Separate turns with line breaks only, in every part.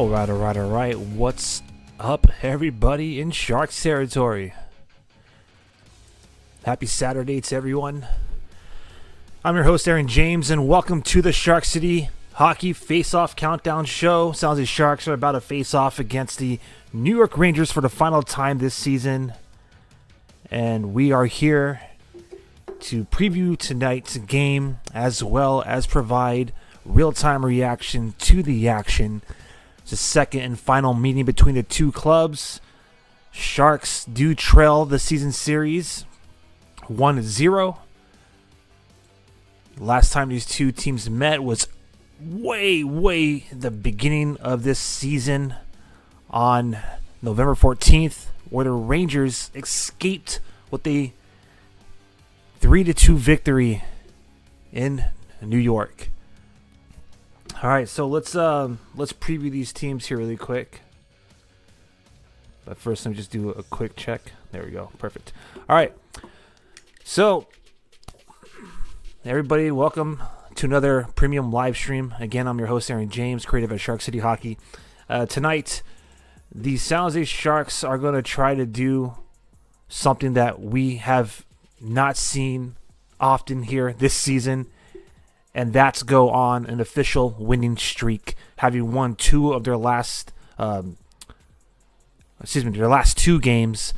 All right. What's up, everybody in Sharks territory? Happy Saturday to everyone. I'm your host, Aaron James, and welcome to the Shark City Hockey Face-Off Countdown Show. Sounds like Sharks are about to face off against the New York Rangers for the final time this season. And we are here to preview tonight's game as well as provide real-time reaction to the action. It's the second and final meeting between the two clubs. Sharks do trail the season series 1-0. Last time these two teams met was way the beginning of this season on November 14th, where the Rangers escaped with a 3-2 victory in New York. All right, so let's preview these teams here really quick. But first, let me just do a quick check. There we go. Perfect. All right. So, everybody, welcome to another premium live stream. Again, I'm your host, Aaron James, creative at Shark City Hockey. Tonight, the San Jose Sharks are going to try to do something that we have not seen often here this season. And that's go on an official winning streak, having won their last two games.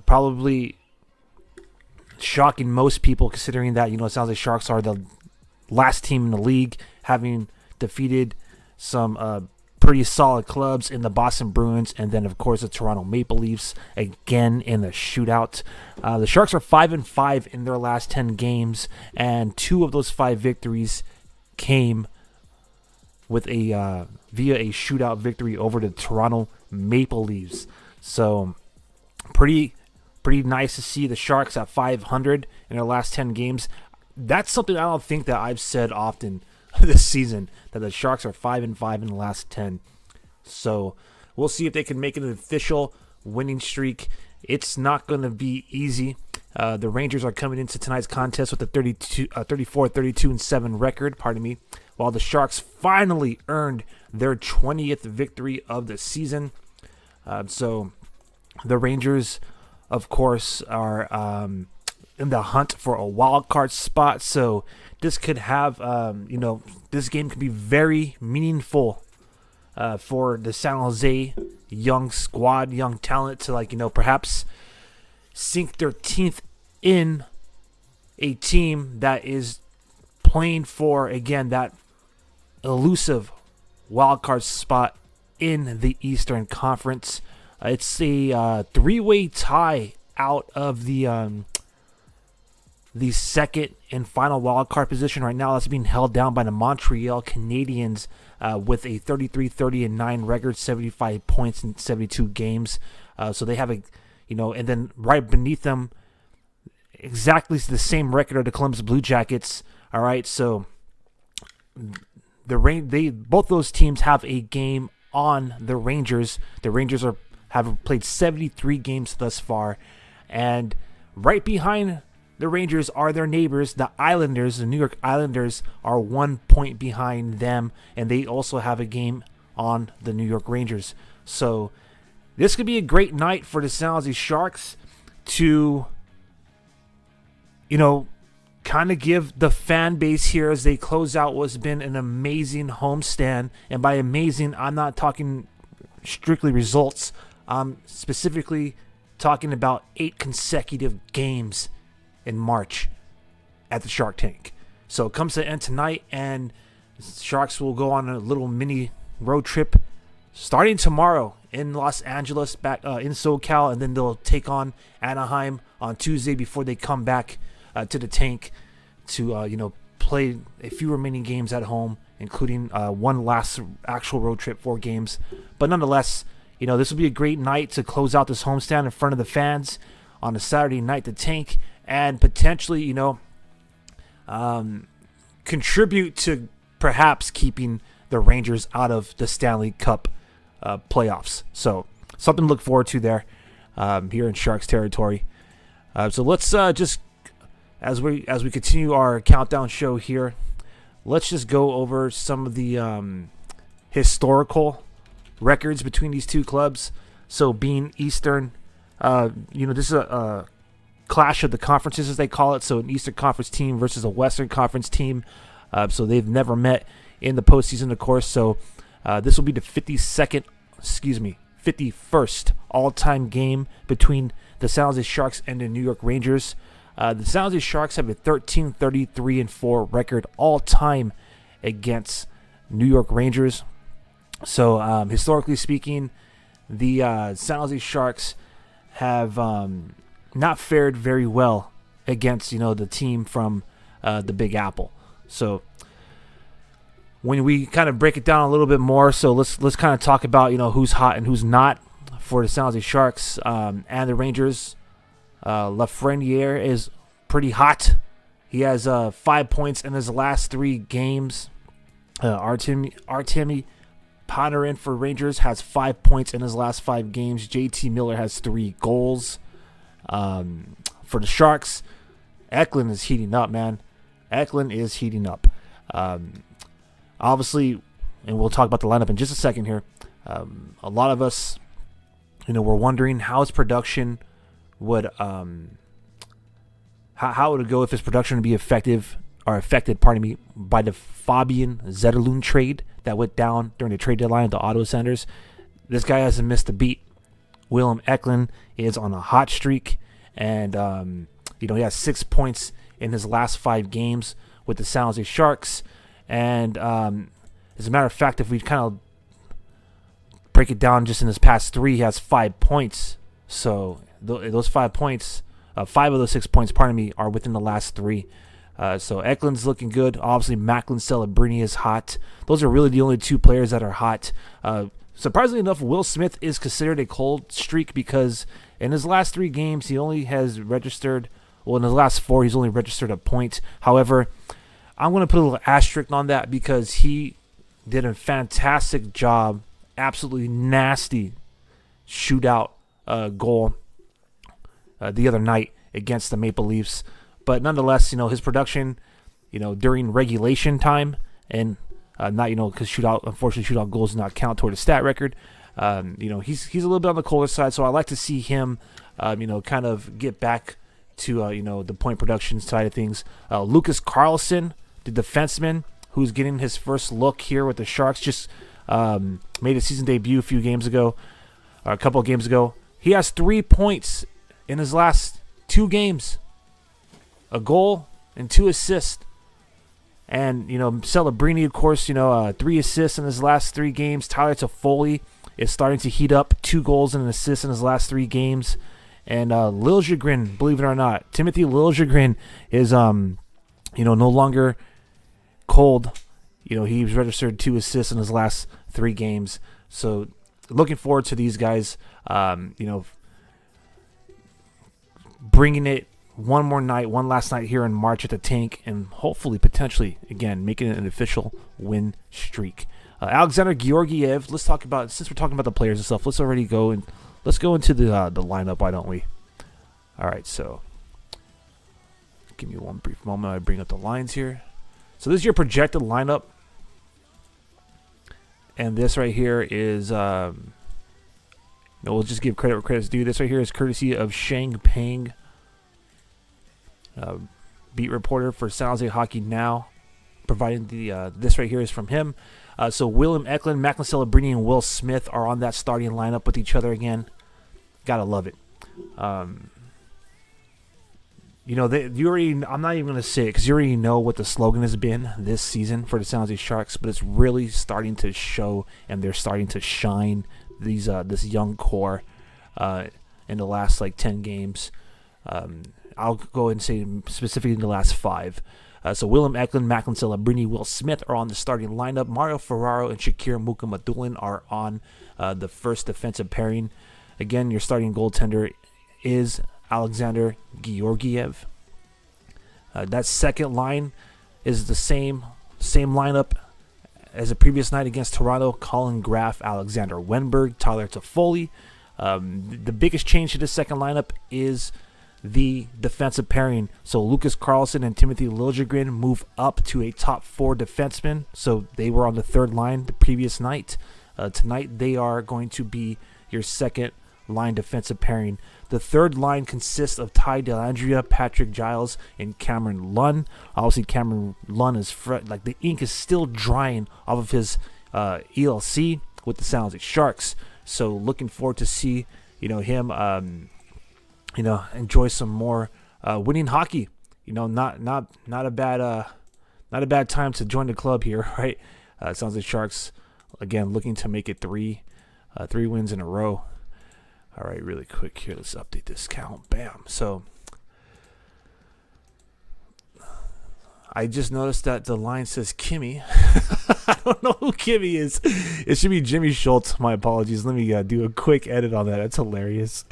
Probably shocking most people, considering that it sounds like Sharks are the last team in the league, having defeated some pretty solid clubs in the Boston Bruins, and then of course the Toronto Maple Leafs again in the shootout. The Sharks are 5-5 in their last 10 games, and 2 of those 5 victories came with via a shootout victory over the Toronto Maple Leafs. So pretty nice to see the Sharks at 500 in their last 10 games. That's something I don't think that I've said often this season, that the Sharks are 5-5 in the last 10. So we'll see if they can make it an official winning streak. It's not going to be easy. The Rangers are coming into tonight's contest with a 34-32-7 record, while the Sharks finally earned their 20th victory of the season. So the Rangers, of course, are in the hunt for a wild card spot. So this could have, this game could be very meaningful for the San Jose young squad, young talent to perhaps sink their teeth in a team that is playing for, again, that elusive wild card spot in the Eastern Conference. It's a 3-way tie out of the second and final wild card position right now. That's being held down by the Montreal Canadiens with a 33-30-9 record, 75 points in 72 games. So they have and then right beneath them, exactly the same record of the Columbus Blue Jackets. All right, so both those teams have a game on the Rangers. The Rangers have played 73 games thus far, and right behind the Rangers are their neighbors, the Islanders. The New York Islanders are 1 point behind them, and they also have a game on the New York Rangers. So this could be a great night for the San Jose Sharks to, kind of give the fan base here, as they close out what's been an amazing homestand. And by amazing, I'm not talking strictly results. I'm specifically talking about 8 consecutive games in March at the Shark Tank. So it comes to an end tonight, and Sharks will go on a little mini road trip starting tomorrow in Los Angeles, back in SoCal, and then they'll take on Anaheim on Tuesday before they come back to the tank to play a few remaining games at home, including one last actual road trip, 4 games. But nonetheless, this will be a great night to close out this homestand in front of the fans on a Saturday night, the tank, and potentially, contribute to perhaps keeping the Rangers out of the Stanley Cup playoffs. So something to look forward to there here in Sharks territory. So let's just, as we continue our countdown show here, let's just go over some of the historical records between these two clubs. So being Eastern, this is a clash of the conferences, as they call it. So an Eastern Conference team versus a Western Conference team. So they've never met in the postseason, of course. So this will be the 51st all-time game between the San Jose Sharks and the New York Rangers. The San Jose Sharks have a 13-33-4 record all-time against New York Rangers. So historically speaking, the San Jose Sharks have not fared very well against the team from the Big Apple. So when we kind of break it down a little bit more, so let's kind of talk about who's hot and who's not for the San Jose Sharks and the Rangers. Lafreniere is pretty hot. He has 5 points in his last 3 games. Artemi Panarin for Rangers has 5 points in his last 5 games. JT Miller has 3 goals. For the Sharks, Eklund is heating up, man. Eklund is heating up. Obviously, and we'll talk about the lineup in just a second here. A lot of us, we're wondering how his production would, how would it go if his production would be affected, by the Fabian Zetterlund trade that went down during the trade deadline at the Ottawa Senators. This guy hasn't missed a beat. Willem Eklund is on a hot streak, and he has 6 points in his last 5 games with the San Jose Sharks. And as a matter of fact, if we kind of break it down just in his past 3, he has 5 points. So those 5 points, 5 of those 6 points, are within the last 3. So Eklund's looking good. Obviously, Macklin Celebrini is hot. Those are really the only 2 players that are hot. Surprisingly enough, Will Smith is considered a cold streak because in his last 3 games, he only has registered, in his last 4, he's only registered a point. However, I'm going to put a little asterisk on that because he did a fantastic job, absolutely nasty shootout goal the other night against the Maple Leafs. But nonetheless, his production, during regulation time and not, because unfortunately, shootout goals do not count toward a stat record. He's a little bit on the colder side, so I like to see him, kind of get back to, the point production side of things. Lucas Carlson, the defenseman, who's getting his first look here with the Sharks, just made a season debut a couple of games ago. He has 3 points in his last 2 games, a goal and 2 assists. And, Celebrini, of course, 3 assists in his last 3 games. Tyler Toffoli is starting to heat up, 2 goals and an assist in his last 3 games. And Liljegren, believe it or not, Timothy Liljegren is, no longer cold. He's registered 2 assists in his last 3 games. So looking forward to these guys, bringing it one last night here in March at the Tank, and hopefully, potentially, again, making it an official win streak. Alexander Georgiev, let's talk about, since we're talking about the players and stuff, let's go into the lineup, why don't we? All right, so give me one brief moment. I bring up the lines here. So this is your projected lineup, and this right here is, we'll just give credit where credit's due. This right here is courtesy of Shang Peng, beat reporter for San Jose Hockey Now, providing the this right here is from him. So Willem Eklund, Macklin Celebrini, and Will Smith are on that starting lineup with each other again. Gotta love it. I'm not even going to say it because you already know what the slogan has been this season for the San Jose Sharks, but it's really starting to show, and they're starting to shine this young core in the last 10 games. I'll go ahead and say specifically in the last 5. So Willem Eklund, Macklin Celebrini, Will Smith are on the starting lineup. Mario Ferraro and Shakir Mukhamadullin are on the first defensive pairing. Again, your starting goaltender is Alexander Georgiev. That second line is the same lineup as the previous night against Toronto. Colin Graff, Alexander Wenberg, Tyler Toffoli. The biggest change to this second lineup is the defensive pairing. So Lucas Carlson and Timothy Liljegren move up to a top 4 defenseman. So they were on the third line the previous night. Tonight they are going to be your second line defensive pairing. The third line consists of Ty Dellandrea, Patrick Giles, and Cameron Lunn. Obviously, Cameron Lunn is like the ink is still drying off of his ELC with the San Jose Sharks. So looking forward to see him enjoy some more winning hockey. Not a bad time to join the club here, right? San Jose Sharks again looking to make it three wins in a row. All right, really quick here. Let's update this count. Bam. So I just noticed that the line says Kimmy. I don't know who Kimmy is. It should be Jimmy Schultz. My apologies. Let me do a quick edit on that. That's hilarious.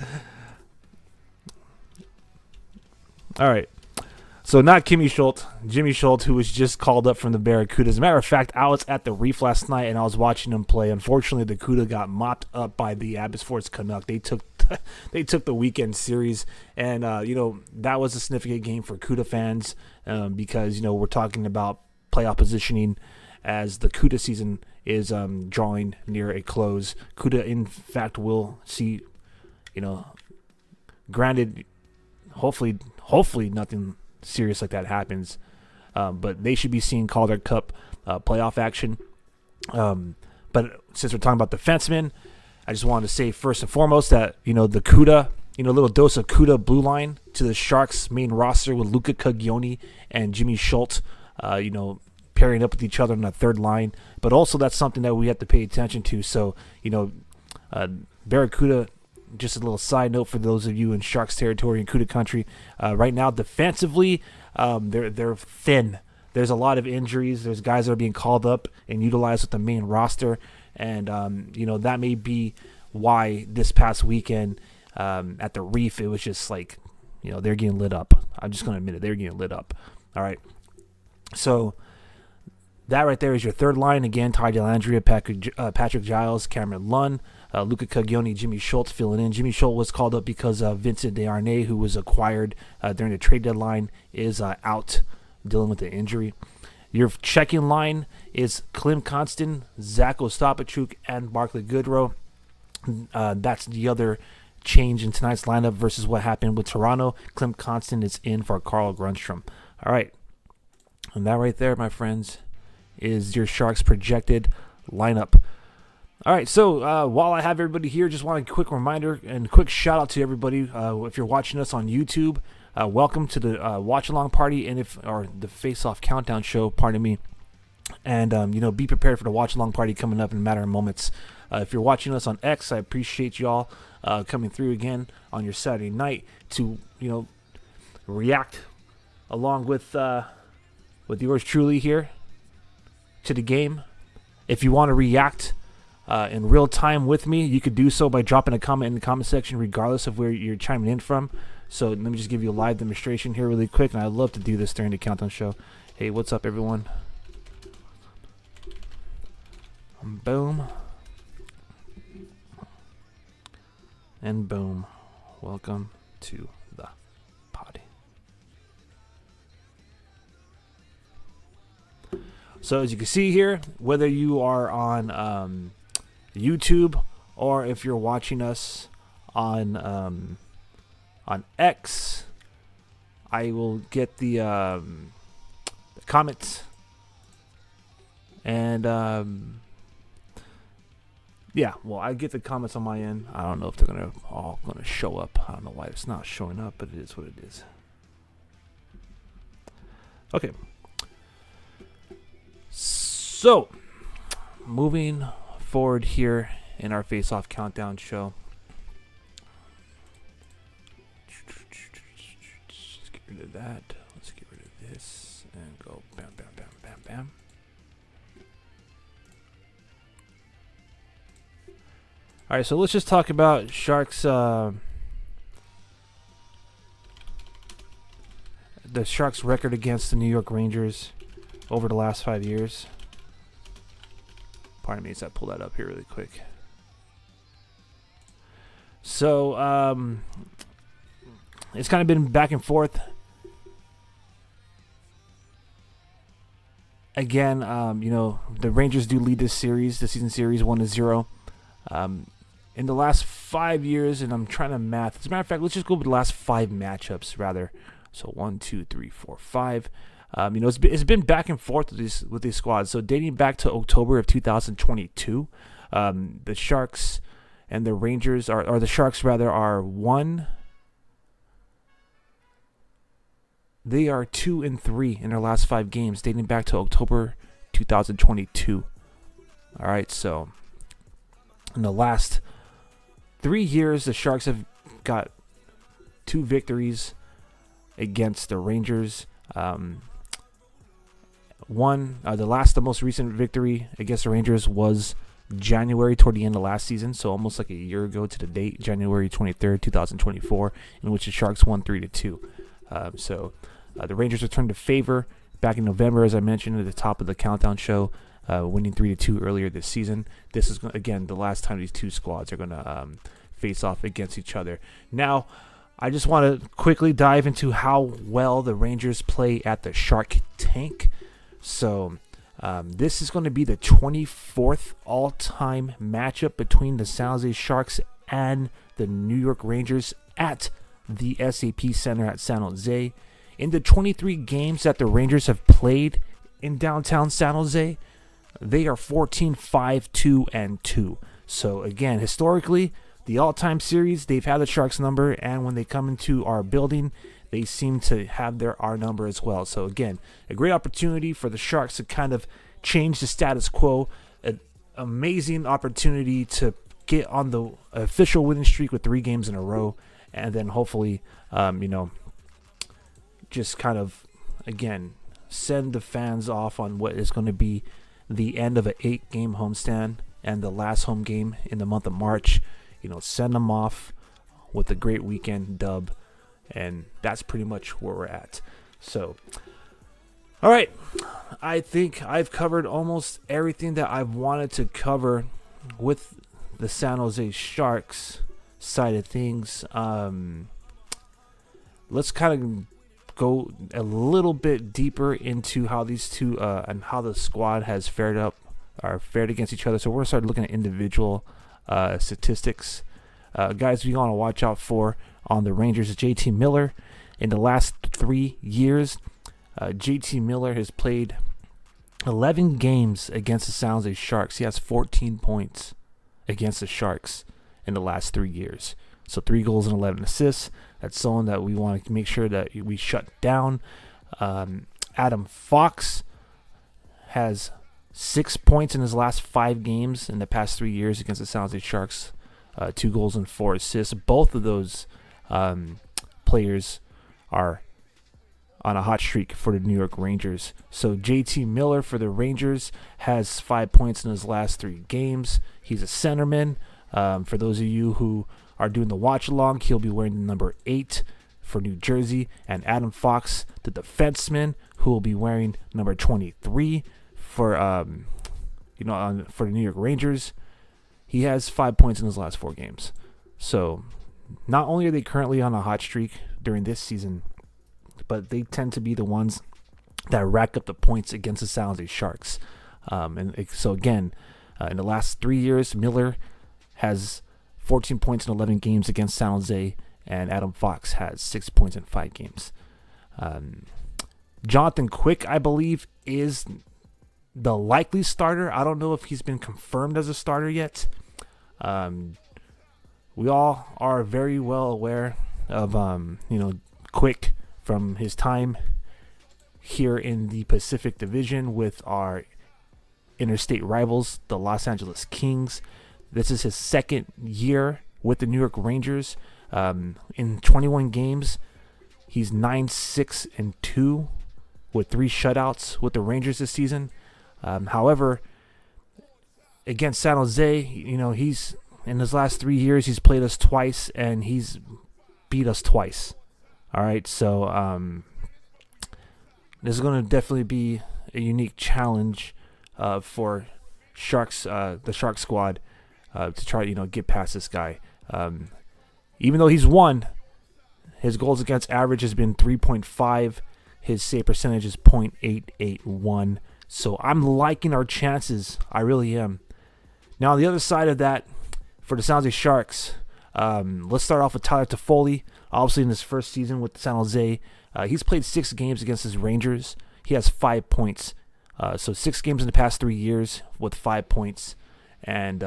All right. So not Kimmy Schultz, Jimmy Schultz, who was just called up from the Barracuda. As a matter of fact, I was at the Reef last night and I was watching him play. Unfortunately, the Cuda got mopped up by the Abbotsford Canuck. They took the weekend series, and that was a significant game for Cuda fans because we're talking about playoff positioning as the Cuda season is drawing near a close. Cuda, in fact, will see, granted, hopefully nothing serious like that happens, but they should be seeing Calder Cup playoff action. But since we're talking about defensemen, I just wanted to say first and foremost that the Cuda, a little dose of Cuda blue line to the Sharks main roster with Luca Caglioni and Jimmy Schultz, pairing up with each other on the third line. But also that's something that we have to pay attention to. So Barracuda. Just a little side note for those of you in Sharks territory and Cuda country. Right now, defensively, they're thin. There's a lot of injuries. There's guys that are being called up and utilized with the main roster, and that may be why this past weekend at the Reef it was just like they're getting lit up. I'm just gonna admit it. They're getting lit up. All right, so. That right there is your third line. Again, Ty Dellandrea, Patrick Giles, Cameron Lunn, Luca Caglioni, Jimmy Schultz filling in. Jimmy Schultz was called up because Vincent Desharnais, who was acquired during the trade deadline, is out dealing with an injury. Your checking line is Klim Konstin, Zach Ostapachuk, and Barclay Goodrow. That's the other change in tonight's lineup versus what happened with Toronto. Klim Konstin is in for Carl Grundstrom. All right. And that right there, my friends, is your Sharks projected lineup. All right, so while I have everybody here, just want a quick reminder and quick shout out to everybody. If you're watching us on YouTube, welcome to the watch along party or the face off countdown show. Pardon me, and be prepared for the watch along party coming up in a matter of moments. If you're watching us on X, I appreciate y'all coming through again on your Saturday night to react along with yours truly here to the game. If you want to react in real time with me, you could do so by dropping a comment in the comment section regardless of where you're chiming in from. So let me just give you a live demonstration here really quick, and I'd love to do this during the countdown show. Hey, what's up everyone? Boom. And boom. Welcome to the party. So as you can see here, whether you are on YouTube or if you're watching us on X, I will get the comments and I get the comments on my end. I don't know if they're all gonna show up. I don't know why it's not showing up, but it is what it is. Okay. So, moving forward here in our face-off countdown show. Let's get rid of that. Let's get rid of this and go bam, bam, bam, bam, bam. All right, so let's just talk about Sharks. The Sharks' record against the New York Rangers over the last 5 years. Pardon me as I pull that up here really quick. So, it's kind of been back and forth. Again, the Rangers do lead this series, the season series, 1-0. In the last 5 years, and I'm trying to math. As a matter of fact, let's just go with the last 5 matchups, rather. So 1, 2, 3, 4, 5. It's been back and forth with these squads. So dating back to October of 2022, the Sharks and the Rangers or the Sharks rather are 1. They are 2-3 in their last 5 games, dating back to October 2022. All right, so in the last 3 years, the Sharks have got 2 victories against the Rangers. The most recent victory against the Rangers was January, toward the end of last season, so almost like a year ago to the date, January 23rd, 2024, in which the Sharks won 3-2. The Rangers returned to favor back in November, as I mentioned at the top of the countdown show, winning 3-2 earlier this season. This is, again, the last time these two squads are going to face off against each other. Now, I just want to quickly dive into how well the Rangers play at the Shark Tank. So, this is going to be the 24th all-time matchup between the San Jose Sharks and the New York Rangers at the SAP Center at San Jose. In the 23 games that the Rangers have played in downtown San Jose, they are 14-5-2-2. So again, historically, the all-time series, they've had the Sharks number, and when they come into our building, they seem to have our number as well. So again, a great opportunity for the Sharks to kind of change the status quo. An amazing opportunity to get on the official winning streak with 3 games in a row, and then hopefully, just kind of, again, send the fans off on what is going to be the end of an 8-game homestand and the last home game in the month of March. Send them off with a great weekend dub, and that's pretty much where we're at. So, all right, I think I've covered almost everything that I've wanted to cover with the San Jose Sharks side of things. Let's kind of go a little bit deeper into how these two and how the squad has fared against each other. So we're going to start looking at individual statistics. Guys we want to watch out for on the Rangers is JT Miller. In the last 3 years, JT Miller has played 11 games against the San Jose Sharks. He has 14 points against the Sharks in the last 3 years. So 3 goals and 11 assists. That's someone that we want to make sure that we shut down. Adam Fox has 6 points in his last 5 games in the past 3 years against the San Jose Sharks. 2 goals and 4 assists. Both of those players are on a hot streak for the New York Rangers. So JT Miller for the Rangers has 5 points in his last 3 games. He's a centerman. For those of you who are doing the watch along, he'll be wearing the number 8 for New Jersey, and Adam Fox, the defenseman, who will be wearing number 23 for for the New York Rangers. He has 5 points in his last 4 games. So not only are they currently on a hot streak during this season, but they tend to be the ones that rack up the points against the San Jose Sharks. So again, in the last 3 years, Miller has 14 points in 11 games against San Jose, and Adam Fox has 6 points in 5 games. Jonathan Quick, I believe, is the likely starter. I don't know if he's been confirmed as a starter yet. We all are very well aware of Quick from his time here in the Pacific Division with our interstate rivals, the Los Angeles Kings. This is his second year with the New York Rangers. In 21 games, he's 9-6-2 with 3 shutouts with the Rangers this season. However, against San Jose, he's in his last 3 years, he's played us twice and he's beat us twice. All right, so this is going to definitely be a unique challenge for the Shark squad to try to get past this guy. Even though he's won His goals against average has been 3.5. His save percentage is .881. So I'm liking our chances. I really am. Now, on the other side of that, for the San Jose Sharks, let's start off with Tyler Toffoli. Obviously, in his first season with San Jose, he's played 6 games against his Rangers. He has 5 points. So 6 games in the past 3 years with 5 points. And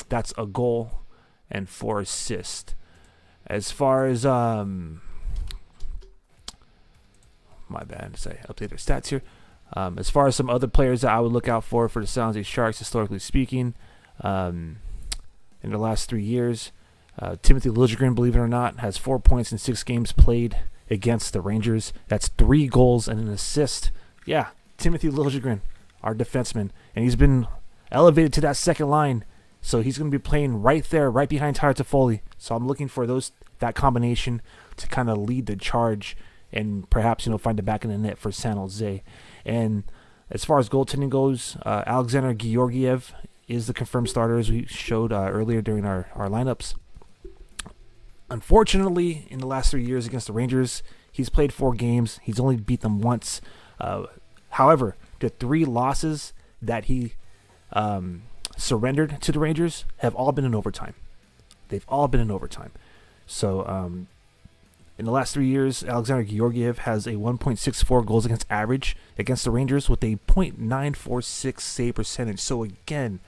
that's a goal and 4 assists. As far as my bad, say update their stats here. As far as some other players that I would look out for the San Jose Sharks, historically speaking, in the last 3 years, Timothy Liljegren, believe it or not, has 4 points in 6 games played against the Rangers. That's 3 goals and an assist. Yeah, Timothy Liljegren, our defenseman, and he's been elevated to that second line. So he's going to be playing right there, right behind Tyler Toffoli. So I'm looking for that combination to kind of lead the charge and perhaps, find the back of the net for San Jose. And as far as goaltending goes, Alexander Georgiev is the confirmed starter, as we showed earlier during our lineups. Unfortunately, in the last 3 years against the Rangers, he's played 4 games. He's only beat them once. However, the 3 losses that he surrendered to the Rangers have all been in overtime. They've all been in overtime. So in the last 3 years, Alexander Georgiev has a 1.64 goals against average against the Rangers with a .946 save percentage. So again,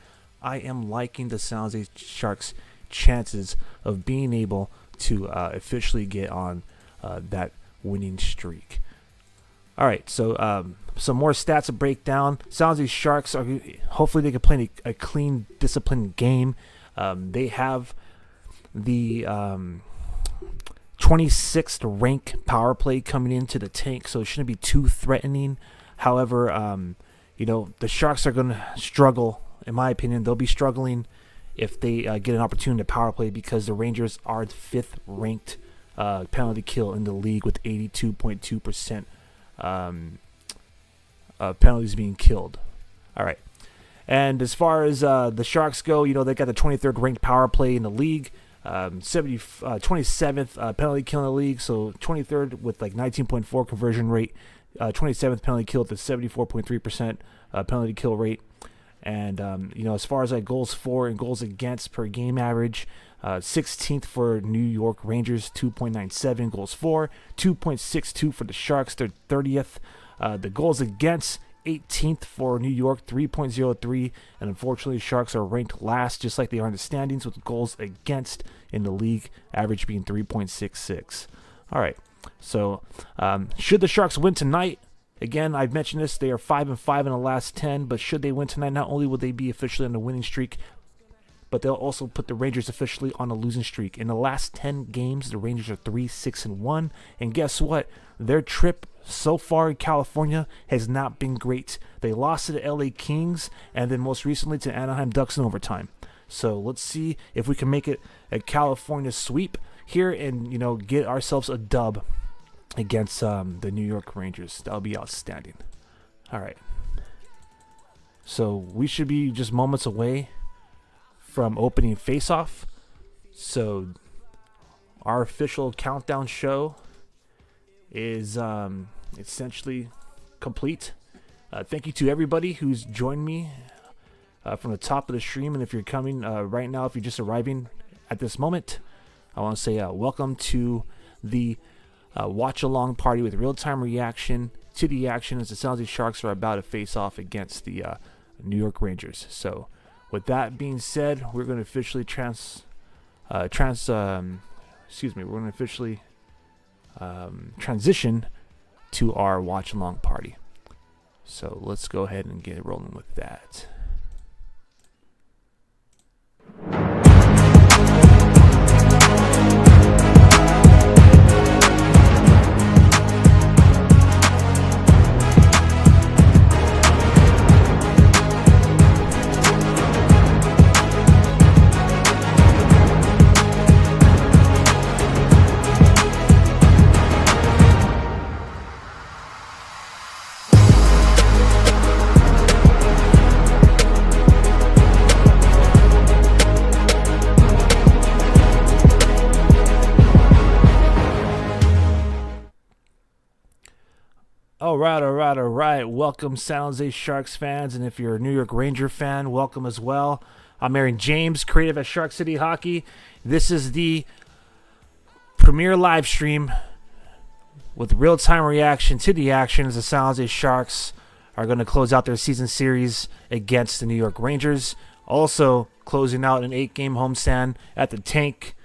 I am liking the San Jose Sharks' chances of being able to officially get on that winning streak. All right, so some more stats to break down. San Jose Sharks hopefully they can play a clean, disciplined game. They have the 26th rank power play coming into the tank, so it shouldn't be too threatening. However, the Sharks are going to struggle. In my opinion, they'll be struggling if they get an opportunity to power play because the Rangers are the 5th ranked penalty kill in the league with 82.2%. Penalties being killed. All right. And as far as the Sharks go, they got the 23rd ranked power play in the league, 27th penalty kill in the league, so 23rd with like 19.4 conversion rate, 27th penalty kill at the 74.3% penalty kill rate. And, as far as goals for and goals against per game average, 16th for New York Rangers, 2.97 goals for, 2.62 for the Sharks, they're 30th. The goals against, 18th for New York, 3.03, and unfortunately, Sharks are ranked last, just like they are in the standings, with goals against in the league, average being 3.66. All right, so should the Sharks win tonight? Again, I've mentioned this, they are 5-5 in the last 10, but should they win tonight, not only will they be officially on the winning streak, but they'll also put the Rangers officially on a losing streak. In the last 10 games, the Rangers are 3-6-1, and guess what? Their trip so far in California has not been great. They lost to the LA Kings, and then most recently to Anaheim Ducks in overtime. So let's see if we can make it a California sweep here and, get ourselves a dub against the New York Rangers. That'll be outstanding. All right. So we should be just moments away from opening face-off. So our official countdown show is essentially complete. Thank you to everybody who's joined me from the top of the stream. And if you're coming right now, if you're just arriving at this moment, I want to say welcome to the watch-along party with real-time reaction to the action as the San Jose Sharks are about to face off against the New York Rangers. So with that being said, we're going to officially transition to our watch-along party. So let's go ahead and get rolling with that. All right, all right, all right. Welcome, San Jose Sharks fans, and if you're a New York Ranger fan, welcome as well. I'm Aaron James, creative at Shark City Hockey. This is the premier live stream with real-time reaction to the action as the San Jose Sharks are going to close out their season series against the New York Rangers. Also closing out an 8-game homestand at the Tank.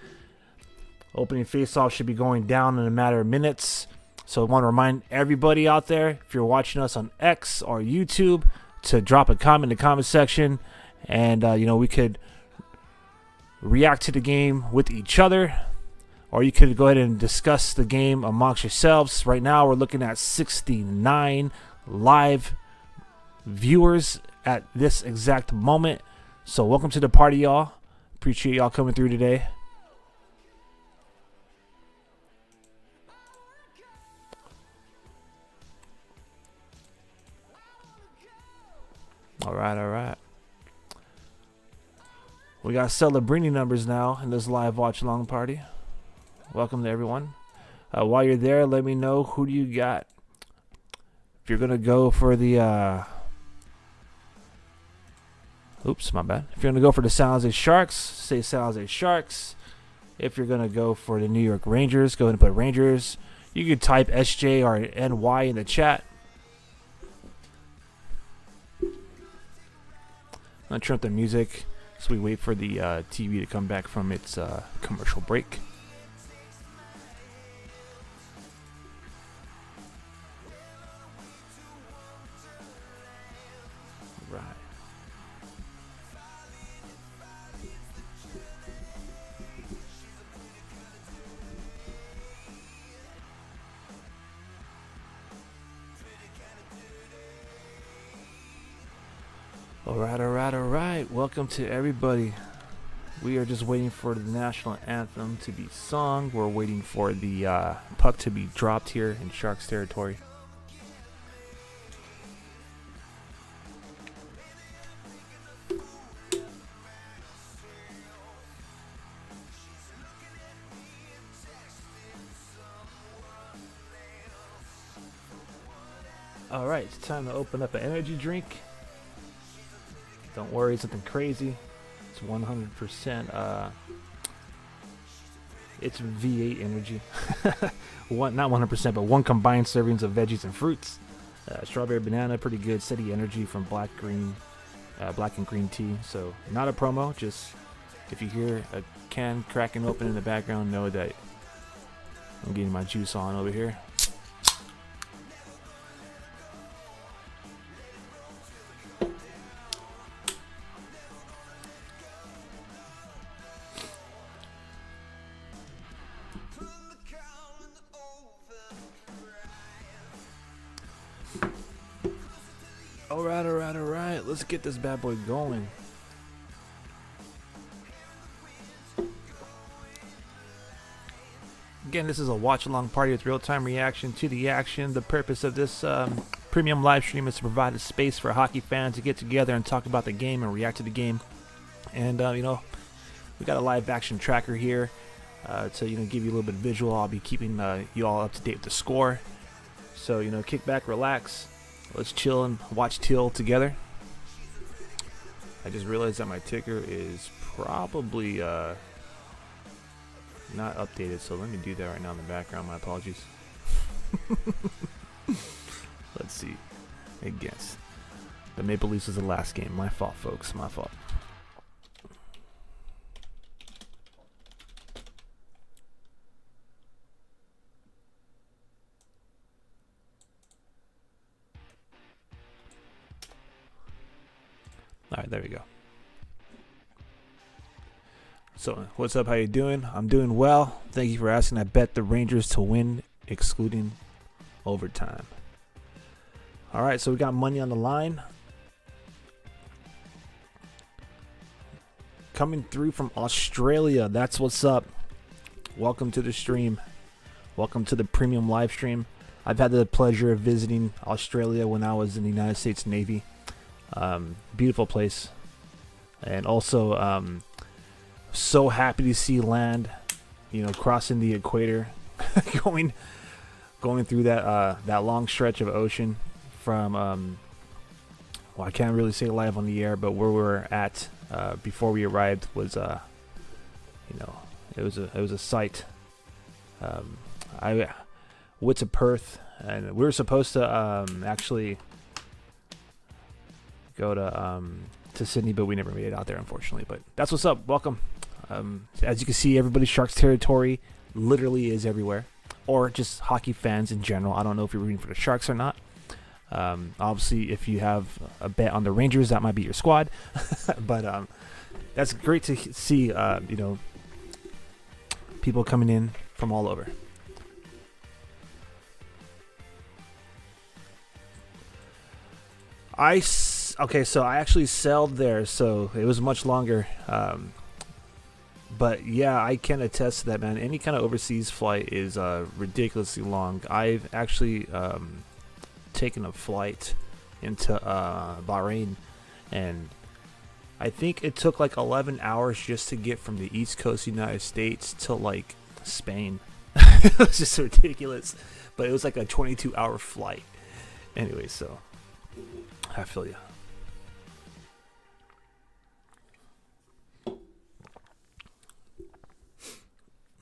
Opening faceoff should be going down in a matter of minutes. So I want to remind everybody out there, if you're watching us on X or YouTube, to drop a comment in the comment section. And, we could react to the game with each other. Or you could go ahead and discuss the game amongst yourselves. Right now, we're looking at 69 live viewers at this exact moment. So welcome to the party, y'all. Appreciate y'all coming through today. All right, all right. We got Celebrini numbers now in this live watch along party. Welcome to everyone. While you're there, let me know who do you got. If you're gonna go for the oops, my bad. If you're gonna go for the San Jose Sharks, say San Jose Sharks. If you're gonna go for the New York Rangers, go ahead and put Rangers. You could type SJ or NY in the chat. I'm gonna turn up the music so we wait for the TV to come back from its commercial break. Right. All right, all right, all right. Welcome to everybody. We are just waiting for the national anthem to be sung. We're waiting for the puck to be dropped here in Sharks territory. All right, it's time to open up an energy drink. Don't worry, it's nothing crazy. It's 100%. It's V8 energy. Not 100%, but one combined servings of veggies and fruits. Strawberry banana, pretty good. Steady energy from black and green tea. So not a promo. Just if you hear a can cracking open in the background, know that I'm getting my juice on over here. All right. Let's get this bad boy going. Again, this is a watch-along party with real-time reaction to the action. The purpose of this premium live stream is to provide a space for hockey fans to get together and talk about the game and react to the game. And, we got a live action tracker here to, give you a little bit of visual. I'll be keeping you all up to date with the score. So, kick back, relax. Let's chill and watch Teal together. I just realized that my ticker is probably not updated, so let me do that right now in the background. My apologies. Let's see. Against the Maple Leafs was the last game. My fault, folks. My fault. All right, there we go. So, what's up? How you doing? I'm doing well. Thank you for asking. I bet the Rangers to win, excluding overtime. All right, so we got money on the line. Coming through from Australia. That's what's up. Welcome to the stream. Welcome to the premium live stream. I've had the pleasure of visiting Australia when I was in the United States Navy. Beautiful place. And also, so happy to see land, crossing the equator, going going through that long stretch of ocean from well, I can't really say live on the air, but where we were at before we arrived was it was a sight. I went to Perth, and we were supposed to actually go to Sydney, but we never made it out there, unfortunately. But that's what's up. Welcome. As you can see, everybody's Sharks territory literally is everywhere, or just hockey fans in general. I don't know if you're rooting for the Sharks or not. Obviously, if you have a bet on the Rangers, that might be your squad. But that's great to see. People coming in from all over. So I actually sailed there, so it was much longer. But yeah, I can attest to that, man. Any kind of overseas flight is ridiculously long. I've actually taken a flight into Bahrain, and I think it took like 11 hours just to get from the East Coast of the United States to like Spain. It was just ridiculous, but it was like a 22-hour flight. Anyway, so I feel you.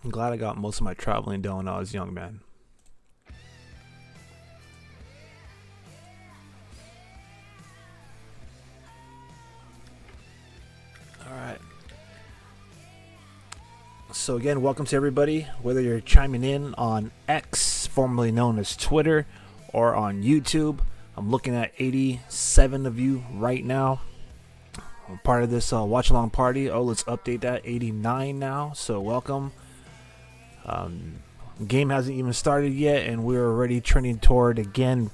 I'm glad I got most of my traveling done when I was young, man. All right. So again, welcome to everybody, whether you're chiming in on X, formerly known as Twitter, or on YouTube. I'm looking at 87 of you right now. I'm part of this watch along party. Oh, let's update that. 89 now. So welcome. Game hasn't even started yet, and we're already trending toward again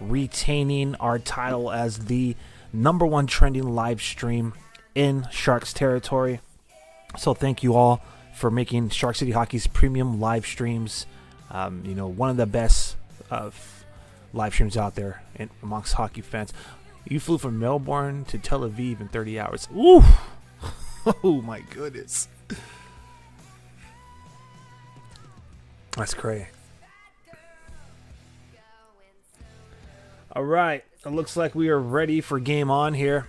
retaining our title as the #1 trending live stream in Sharks territory. So thank you all for making Shark City Hockey's premium live streams, one of the best live streams out there amongst hockey fans. You flew from Melbourne to Tel Aviv in 30 hours. Ooh! Oh my goodness. That's crazy. All right. It looks like we are ready for game on here.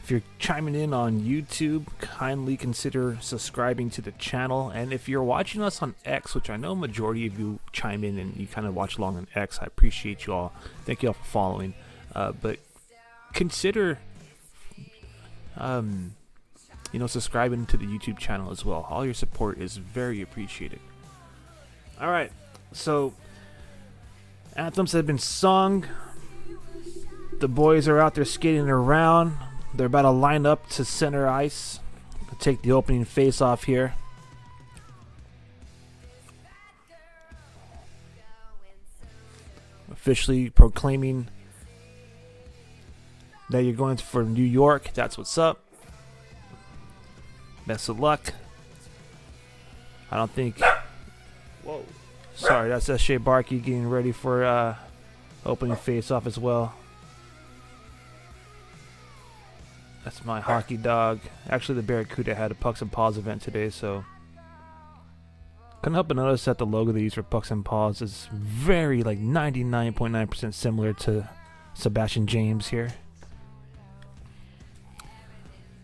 If you're chiming in on YouTube, kindly consider subscribing to the channel. And if you're watching us on X, which I know majority of you chime in and you kind of watch along on X, I appreciate you all. Thank you all for following. But consider, subscribing to the YouTube channel as well. All your support is very appreciated. All right, so anthems have been sung. The boys are out there skating around. They're about to line up to center ice to take the opening face-off here. Officially proclaiming that you're going for New York. That's what's up. Best of luck. I don't think... Whoa. Sorry, that's S.J. Barkey getting ready for opening face-off as well. That's my hockey dog. Actually, the Barracuda had a Pucks and Paws event today, so couldn't help but notice that the logo they use for Pucks and Paws is very, 99.9% similar to Sebastian James here.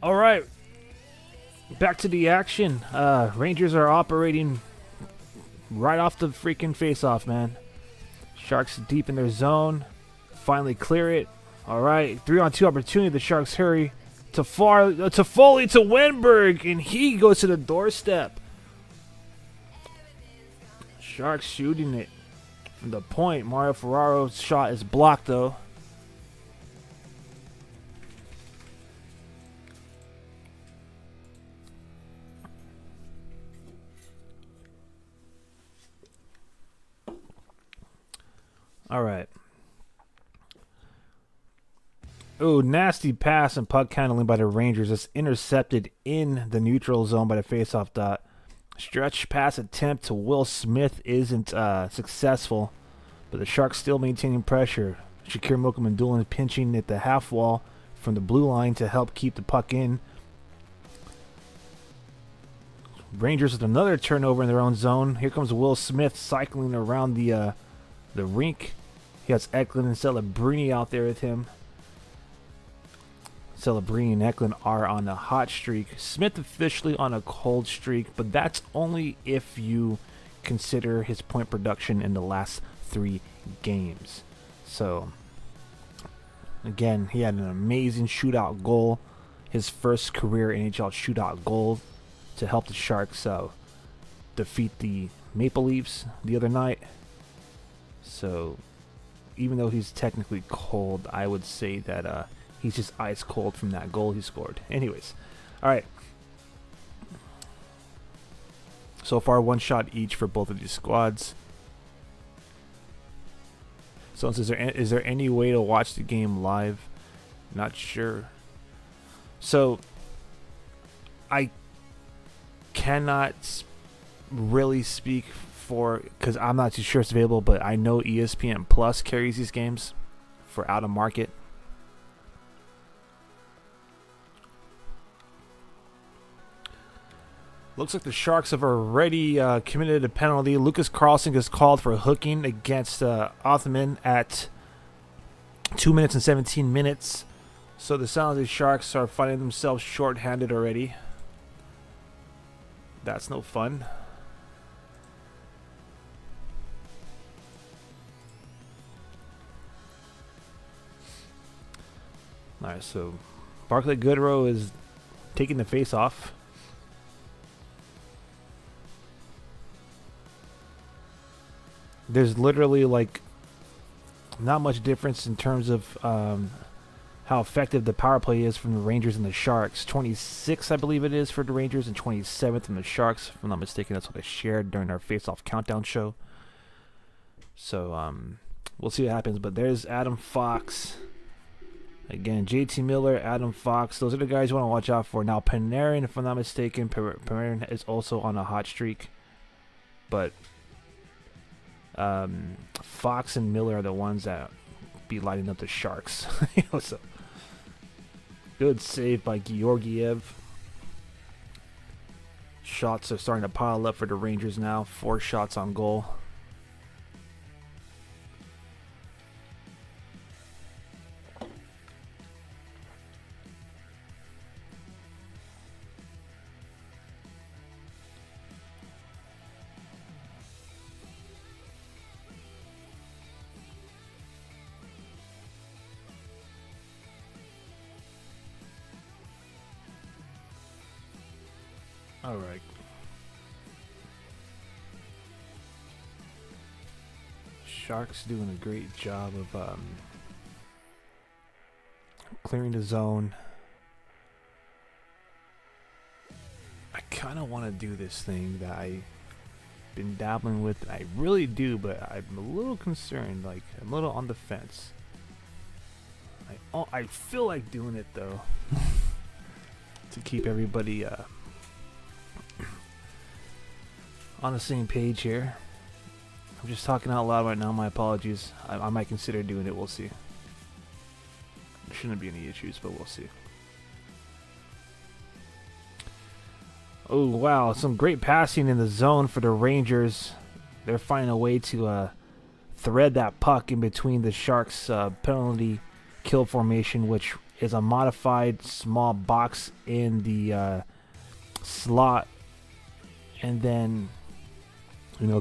All right, back to the action. Rangers are operating right off the freaking face-off, man. Sharks deep in their zone. Finally clear it. All right, 3-on-2 opportunity. The Sharks hurry. To Foley to Wenberg, and he goes to the doorstep. Sharks shooting it from the point. Mario Ferraro's shot is blocked, though. All right. Oh, nasty pass and puck handling by the Rangers. It's intercepted in the neutral zone by the faceoff dot. Stretch pass attempt to Will Smith isn't successful. But the Sharks still maintaining pressure. Shakir Mokumandulan pinching at the half wall from the blue line to help keep the puck in. Rangers with another turnover in their own zone. Here comes Will Smith cycling around the rink. He has Eklund and Celebrini out there with him. Celebrini and Eklund are on a hot streak. Smith officially on a cold streak, but that's only if you consider his point production in the last 3 games. So, again, he had an amazing shootout goal. His first career NHL shootout goal to help the Sharks defeat the Maple Leafs the other night. So, even though he's technically cold, I would say that he's just ice cold from that goal he scored. Anyways, all right. So far, 1 shot each for both of these squads. So, is there any way to watch the game live? Not sure. So, I cannot really speak for, because I'm not too sure it's available, but I know ESPN Plus carries these games for out of market. Looks like the Sharks have already committed a penalty. Lucas Carlson is called for hooking against Othman at 2 minutes and 17 minutes. So the San Jose Sharks are finding themselves shorthanded already. That's no fun. Alright, so Barclay Goodrow is taking the face off. There's literally like not much difference in terms of how effective the power play is from the Rangers and the Sharks. 26th, I believe it is, for the Rangers, and 27th from the Sharks. If I'm not mistaken, that's what I shared during our face-off countdown show. So we'll see what happens. But there's Adam Fox. Again, JT Miller, Adam Fox. Those are the guys you want to watch out for. Now, Panarin, if I'm not mistaken, Panarin is also on a hot streak. But Fox and Miller are the ones that be lighting up the Sharks. So good save by Georgiev. Shots are starting to pile up for the Rangers now. 4 shots on goal. All right. Sharks doing a great job of clearing the zone. I kind of want to do this thing that I've been dabbling with. I really do, but I'm a little concerned. Like, I'm a little on the fence. I feel like doing it though, to keep everybody on the same page here. I'm just talking out loud right now. My apologies. I might consider doing it. We'll see. There shouldn't be any issues, but we'll see. Oh, wow. Some great passing in the zone for the Rangers. They're finding a way to thread that puck in between the Sharks' penalty kill formation, which is a modified small box in the slot. And then,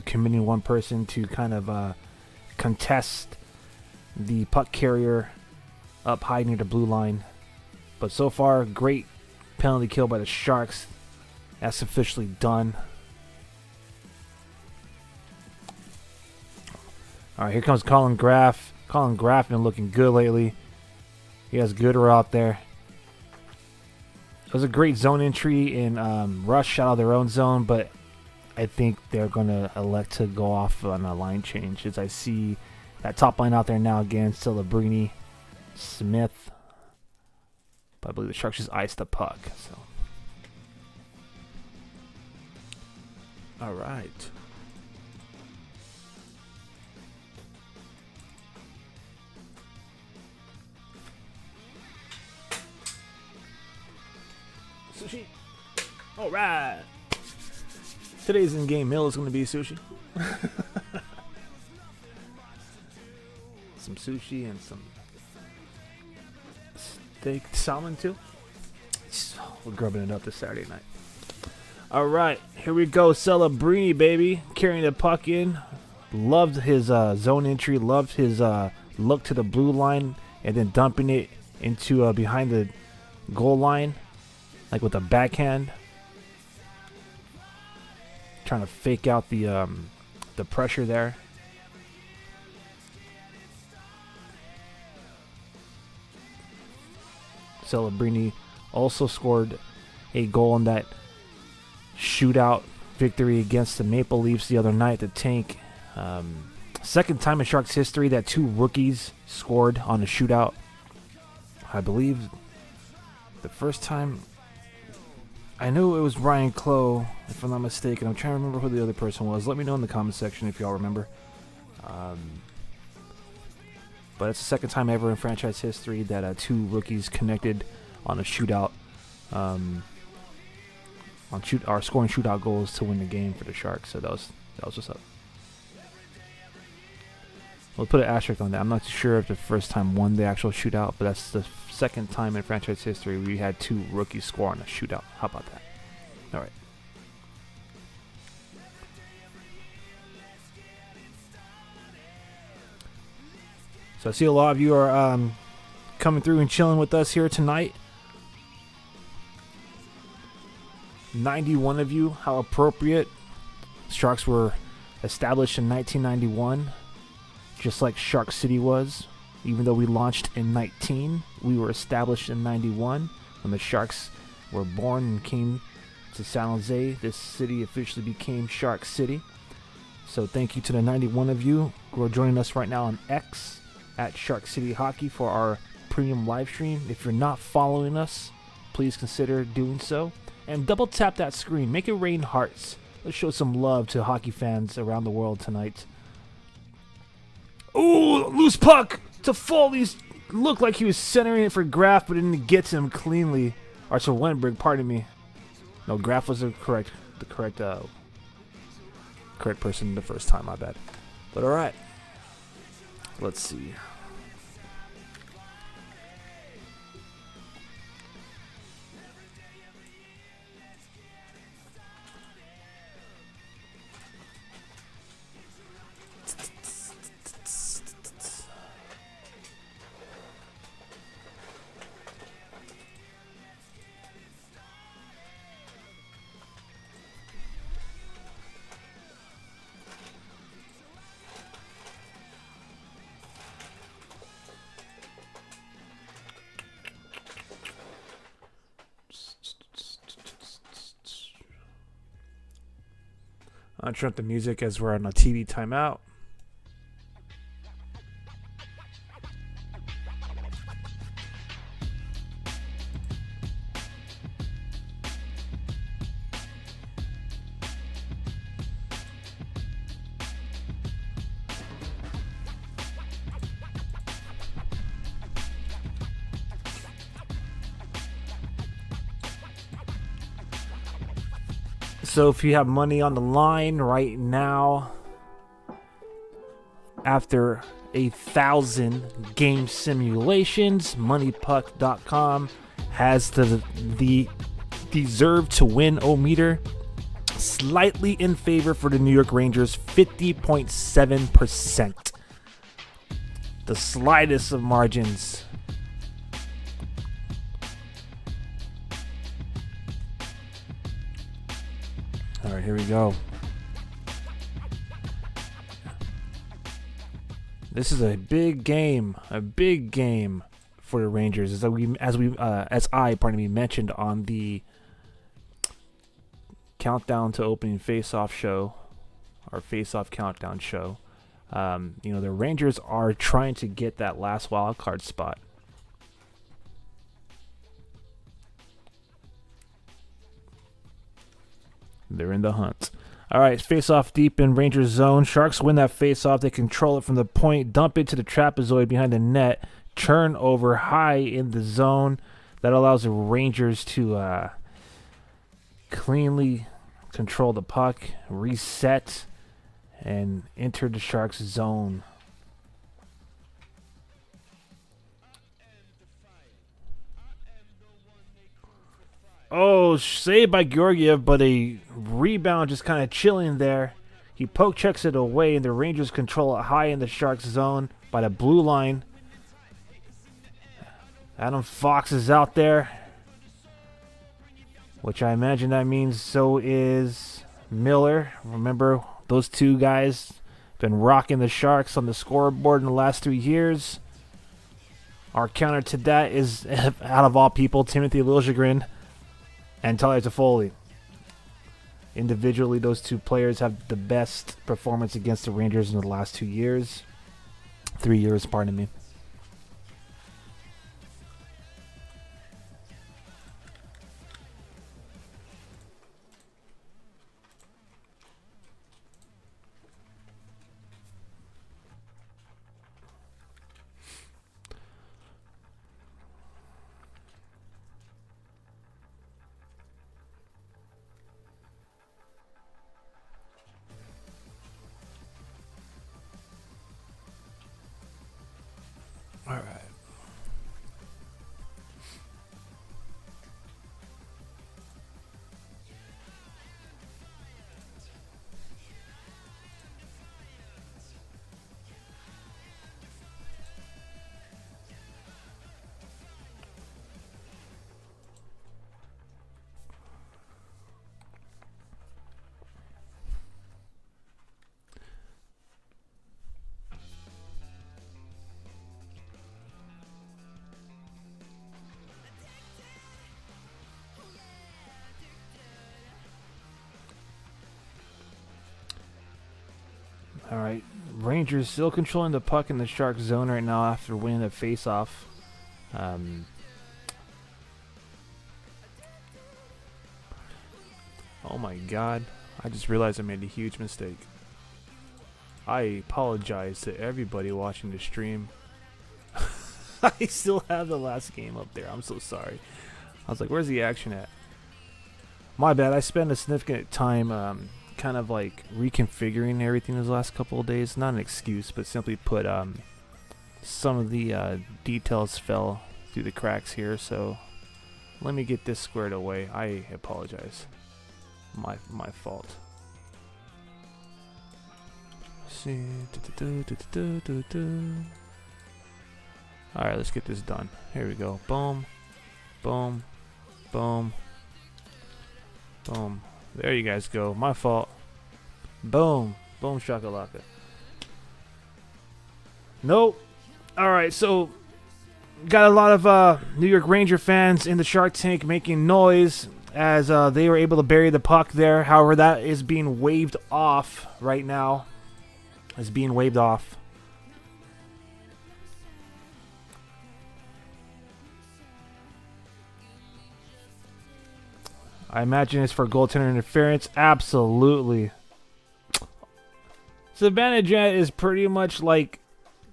committing one person to kind of contest the puck carrier up high near the blue line. But so far, great penalty kill by the Sharks. That's officially done. All right, here comes Colin Graff. Colin Graff been looking good lately. He has Gooder out there. It was a great zone entry and rush out of their own zone, but I think they're going to elect to go off on a line change, as I see that top line out there now again. Celebrini, Smith. But I believe the Sharks just iced the puck. So, all right. All right. Today's in-game meal is going to be sushi. Some sushi and some steak salmon too. We're grubbing it up this Saturday night. All right, here we go. Celebrini, baby, carrying the puck in. Loved his zone entry. Loved his look to the blue line and then dumping it into behind the goal line, like with a backhand. Trying to fake out the pressure there. Celebrini also scored a goal in that shootout victory against the Maple Leafs the other night at the Tank. Second time in Sharks history that two rookies scored on a shootout. I believe the first time, I knew it was Ryan Clough, if I'm not mistaken. I'm trying to remember who the other person was. Let me know in the comment section if y'all remember. But it's the second time ever in franchise history that two rookies connected on a shootout, scoring shootout goals to win the game for the Sharks. So that was what's up. We'll put an asterisk on that. I'm not too sure if the first time won the actual shootout, but that's the second time in franchise history we had two rookies score on a shootout. How about that? All right. So I see a lot of you are coming through and chilling with us here tonight. 91 of you, how appropriate. Sharks were established in 1991, just like Shark City was. Even though we launched in 19, we were established in 91. When the Sharks were born and came to San Jose, this city officially became Shark City. So thank you to the 91 of you who are joining us right now on X at Shark City Hockey for our premium live stream. If you're not following us, please consider doing so. And double tap that screen. Make it rain hearts. Let's show some love to hockey fans around the world tonight. Ooh, loose puck to Foley's. Looked like he was centering it for Graf, but didn't get to him cleanly. Or to Wenberg, pardon me. No, Graf was the correct person the first time, my bad. But all right. Let's see. I'll turn up the music as we're on a TV timeout. So if you have money on the line right now, after 1,000 game simulations, moneypuck.com has the deserve to win o-meter slightly in favor for the New York Rangers, 50.7%. The slightest of margins. All right, here we go. This is a big game for the Rangers, as I mentioned on the countdown to opening face-off show, our face-off countdown show. The Rangers are trying to get that last wild card spot. They're in the hunt. All right, face-off deep in Rangers zone. Sharks win that face-off. They control it from the point, dump it to the trapezoid behind the net, turnover high in the zone. That allows the Rangers to cleanly control the puck, reset, and enter the Sharks' zone. Oh, saved by Georgiev, but a rebound just kind of chilling there. He poke checks it away, and the Rangers control it high in the Sharks' zone by the blue line. Adam Fox is out there, which I imagine that means so is Miller. Remember, those two guys been rocking the Sharks on the scoreboard in the last 3 years. Our counter to that is, out of all people, Timothy Liljegren and Tyler Toffoli. Individually, those two players have the best performance against the Rangers in the last 2 years. 3 years, pardon me. All right. All right, Rangers still controlling the puck in the Sharks zone right now after winning the face-off. Oh my God, I just realized I made a huge mistake. I apologize to everybody watching the stream. I still have the last game up there. I'm so sorry. I was like, where's the action at? My bad. I spent a significant time kind of like reconfiguring everything these last couple of days. Not an excuse, but simply put, some of the details fell through the cracks here. So let me get this squared away. I apologize. My fault. See. Alright, let's get this done. Here we go. Boom. Boom. Boom. Boom. There you guys go. My fault. Boom. Boom shakalaka. Nope. Alright, so got a lot of New York Ranger fans in the Shark Tank making noise as they were able to bury the puck there. However, that is being waved off right now. It's being waved off. I imagine it's for goaltender interference. Absolutely. Zibanejad is pretty much like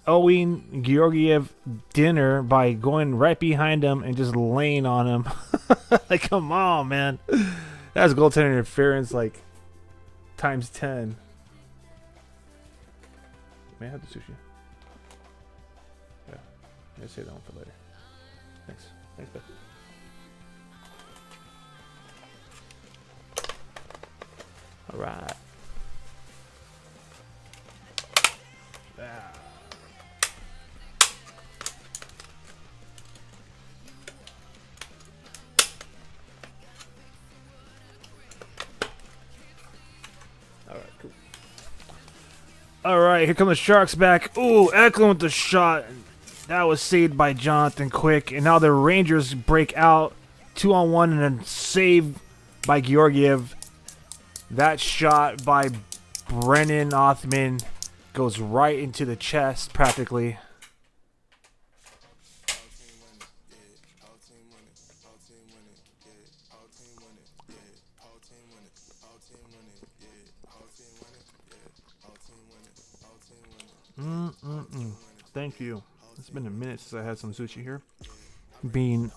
owing Georgiev dinner by going right behind him and just laying on him. Like, come on, man. That's goaltender interference, like, times 10. May I have the sushi? Yeah. I'll save that one for later. Thanks. Thanks, bud. All right. All right, cool. All right, here come the Sharks back. Ooh, Eklund with the shot. That was saved by Jonathan Quick. And now the Rangers break out 2-on-1 and then save by Georgiev. That shot by Brennan Othman goes right into the chest, practically. Thank you. It's been a minute since I had some sushi here. Being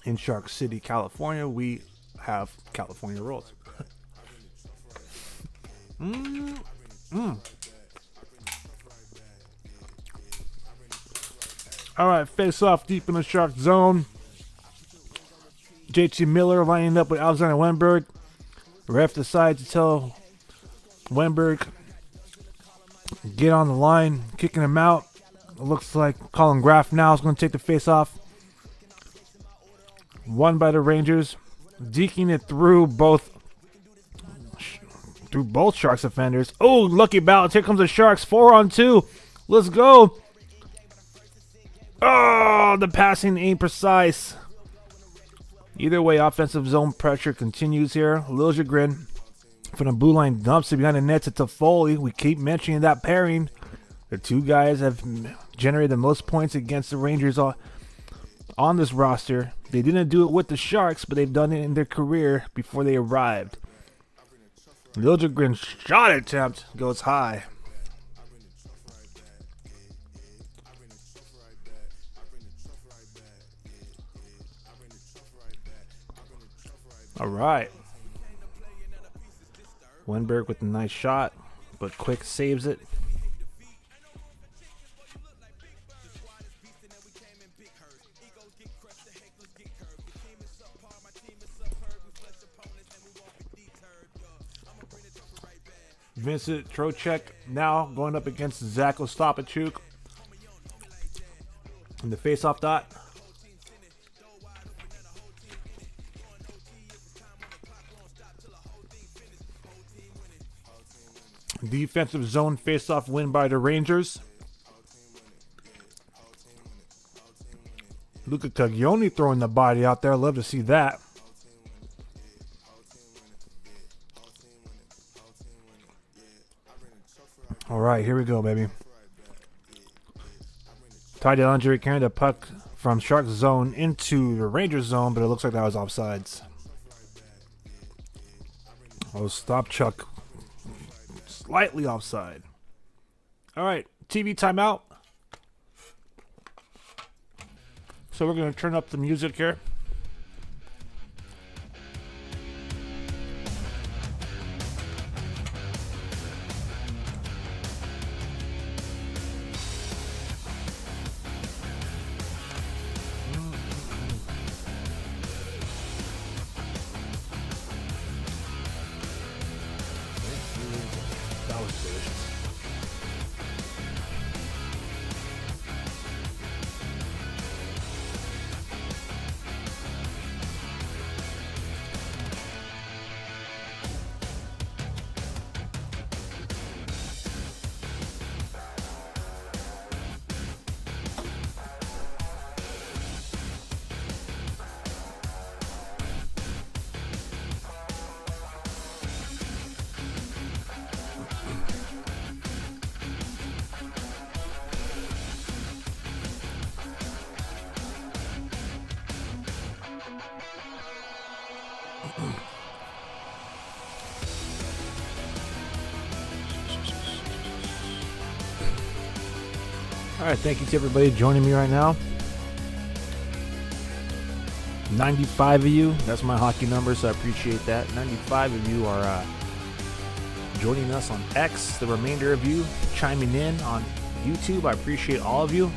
in Shark City, California, we have California rolls. All right, face off deep in the Shark zone. JT Miller lining up with Alexander Wenberg. Ref decides to tell Wenberg get on the line, kicking him out. It looks like Colin Graff now is going to take the face off. Won by the Rangers, deking it through both Sharks defenders. Oh, lucky balance. Here comes the Sharks. 4-on-2. Let's go. Oh, the passing ain't precise. Either way, offensive zone pressure continues here. Liljegren from the blue line dumps it behind the nets. It's Toffoli. We keep mentioning that pairing. The two guys have generated the most points against the Rangers on this roster. They didn't do it with the Sharks, but they've done it in their career before they arrived. Liljegren shot attempt goes high. All right. Wenberg with a nice shot, but Quick saves it. Vincent Trocheck now going up against Zach Ostapachuk in the face-off dot. Defensive zone face-off win by the Rangers. Luca Taglioni throwing the body out there. Love to see that. All right, here we go, baby. Ty Dellinger carrying the puck from Sharks zone into the Rangers zone, but it looks like that was offsides. Oh, stop Chuck. Slightly offside. All right, TV timeout. So we're going to turn up the music here. That was delicious. All right, thank you to everybody joining me right now. 95 of you, that's my hockey number, so I appreciate that. 95 of you are joining us on X. The remainder of you chiming in on YouTube, I appreciate all of you.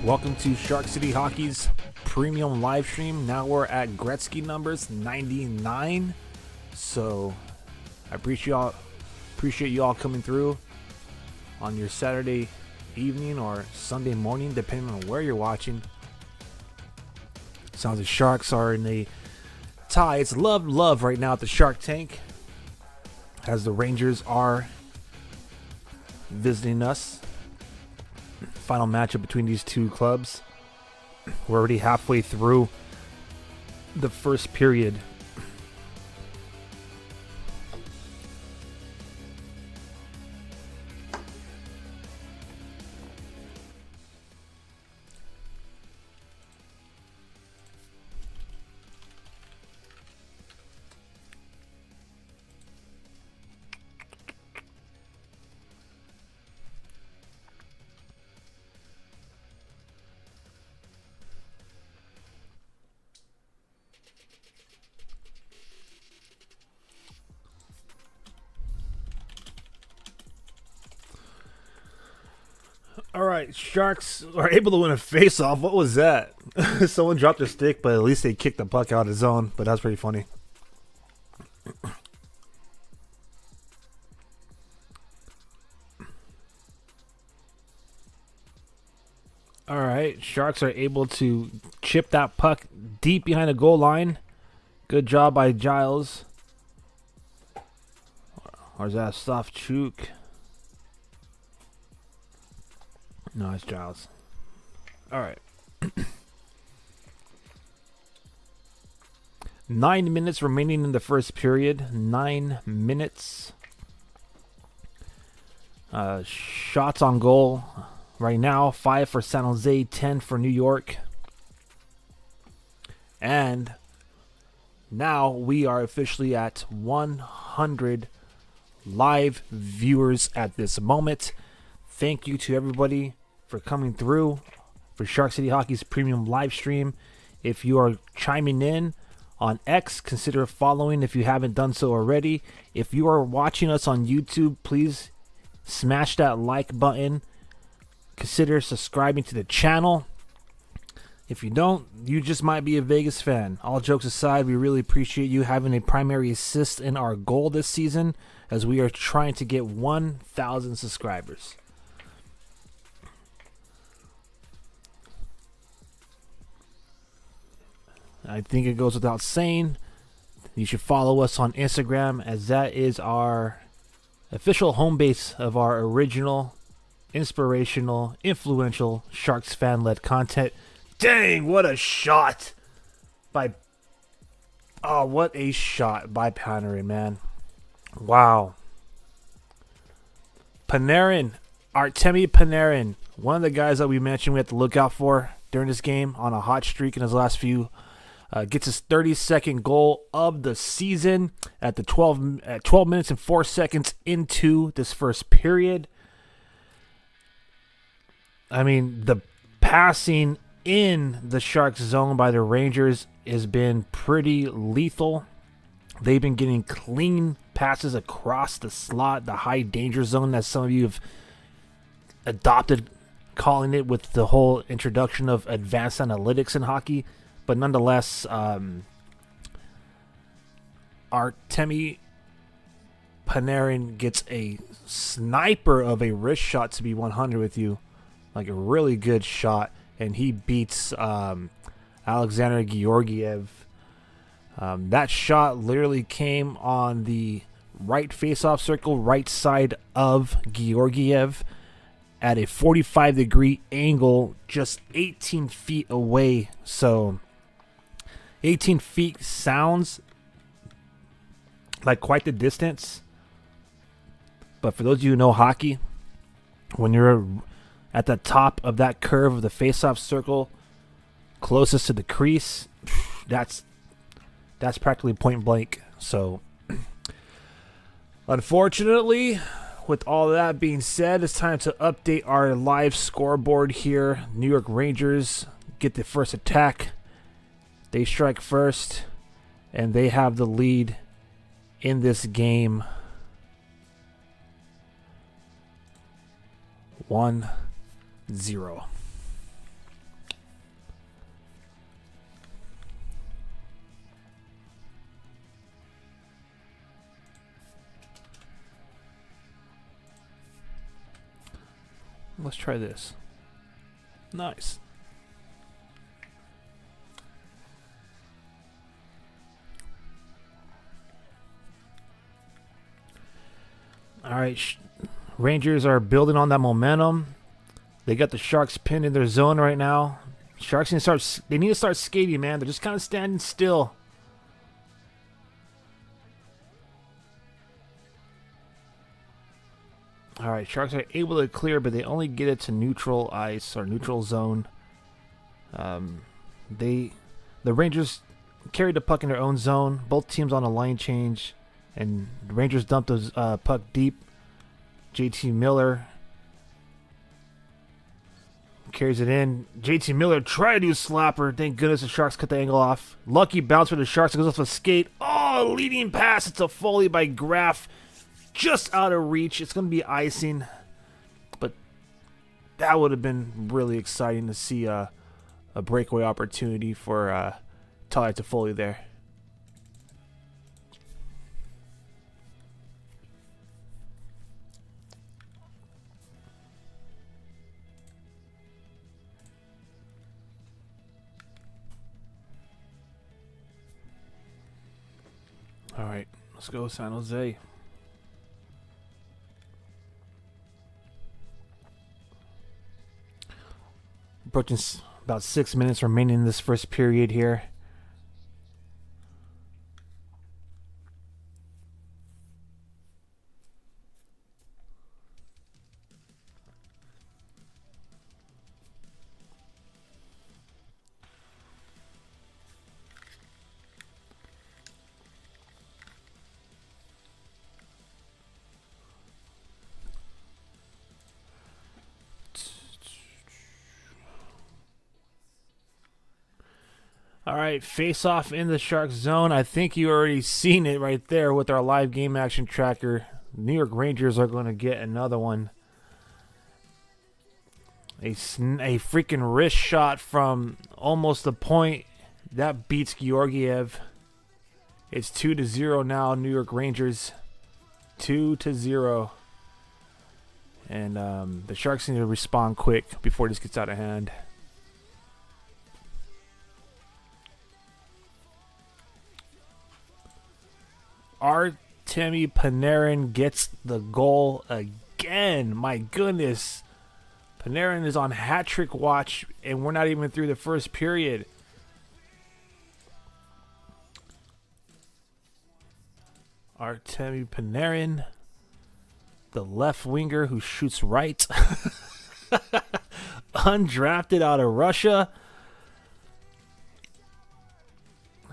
Welcome to Shark City Hockey's premium live stream. Now we're at Gretzky numbers 99, so I appreciate you all coming through on your Saturday evening or Sunday morning, depending on where you're watching. Sounds like Sharks are in a tie. It's love right now at the Shark Tank, as the Rangers are visiting us. Final matchup between these two clubs. We're already halfway through the first period. All right, Sharks are able to win a face-off. What was that? Someone dropped their stick, but at least they kicked the puck out of the zone. But that's pretty funny. All right, Sharks are able to chip that puck deep behind the goal line. Good job by Giles. Or is that Sofchuk? No, it's Giles. All right. 9 minutes remaining in the first period. 9 minutes. Shots on goal right now. 5 for San Jose, 10 for New York. And now we are officially at 100 live viewers at this moment. Thank you to everybody for coming through for Shark City Hockey's premium live stream. If you are chiming in on X, consider following if you haven't done so already. If you are watching us on YouTube, please smash that like button. Consider subscribing to the channel. If you don't, you just might be a Vegas fan. All jokes aside, we really appreciate you having a primary assist in our goal this season as we are trying to get 1,000 subscribers. I think it goes without saying, you should follow us on Instagram, as that is our official home base of our original, inspirational, influential Sharks fan-led content. Dang, what a shot by... Oh, what a shot by Panarin, man. Wow. Panarin, Artemi Panarin, one of the guys that we mentioned we have to look out for during this game on a hot streak in his last few. Gets his 32nd goal of the season at 12 minutes and 4 seconds into this first period. I mean, the passing in the Sharks zone by the Rangers has been pretty lethal. They've been getting clean passes across the slot, the high danger zone that some of you have adopted calling it with the whole introduction of advanced analytics in hockey. But nonetheless, Artemi Panarin gets a sniper of a wrist shot, to be 100 with you. Like a really good shot. And he beats Alexander Georgiev. That shot literally came on the right face-off circle, right side of Georgiev at a 45-degree angle, just 18 feet away. So 18 feet sounds like quite the distance. But for those of you who know hockey, when you're at the top of that curve of the face-off circle, closest to the crease, that's practically point blank. So unfortunately, with all that being said, it's time to update our live scoreboard here. New York Rangers get the first attack. They strike first, and they have the lead in this game. 1-0. Let's try this. Nice. All right, Rangers are building on that momentum. They got the Sharks pinned in their zone right now. Sharks need to start skating, man. They're just kind of standing still. All right, Sharks are able to clear, but they only get it to neutral ice or neutral zone. The Rangers carried the puck in their own zone. Both teams on a line change, and the Rangers dumped the puck deep. JT Miller carries it in. JT Miller tried to do a slapper. Thank goodness the Sharks cut the angle off. Lucky bounce for the Sharks. It goes off a skate. Oh, leading pass. It's a Foley by Graf. Just out of reach. It's going to be icing. But That would have been really exciting to see a breakaway opportunity for Tyler Toffoli there. All right, let's go San Jose. Approaching about 6 minutes remaining in this first period here. All right, face-off in the Sharks zone. I think you already seen it right there with our live game action tracker. New York Rangers are going to get another one. A freaking wrist shot from almost the point. That beats Georgiev. It's 2-0 now, New York Rangers. 2-0. And the Sharks need to respond quick before this gets out of hand. Artemi Panarin gets the goal again. My goodness. Panarin is on hat trick watch, and we're not even through the first period. Artemi Panarin, the left winger who shoots right. Undrafted out of Russia.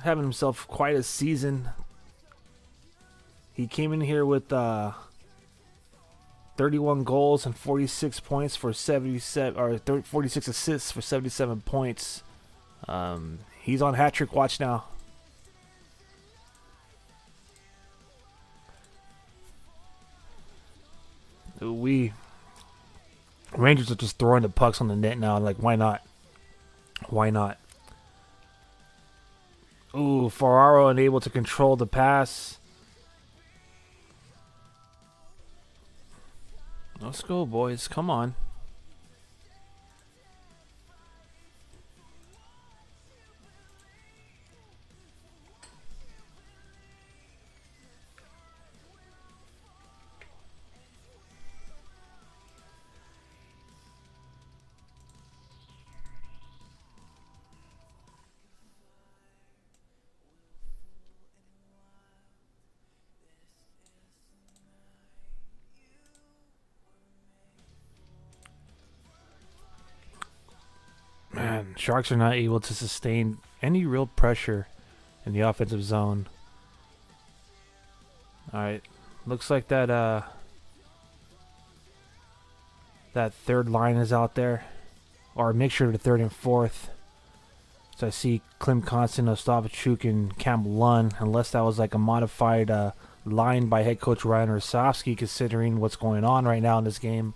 Having himself quite a season. He came in here with 31 goals and 46 points for 47, or 46 assists for 77 points. He's on hat trick watch now. Rangers are just throwing the pucks on the net now. Like, why not? Why not? Ooh, Ferraro unable to control the pass. Let's go, boys. Come on. Man, Sharks are not able to sustain any real pressure in the offensive zone. All right, looks like that third line is out there, or a mixture of the third and fourth. So I see Klim Konstant, Ostapchuk, and Cam Lund, unless that was like a modified line by head coach Ryan Rosofsky, considering what's going on right now in this game.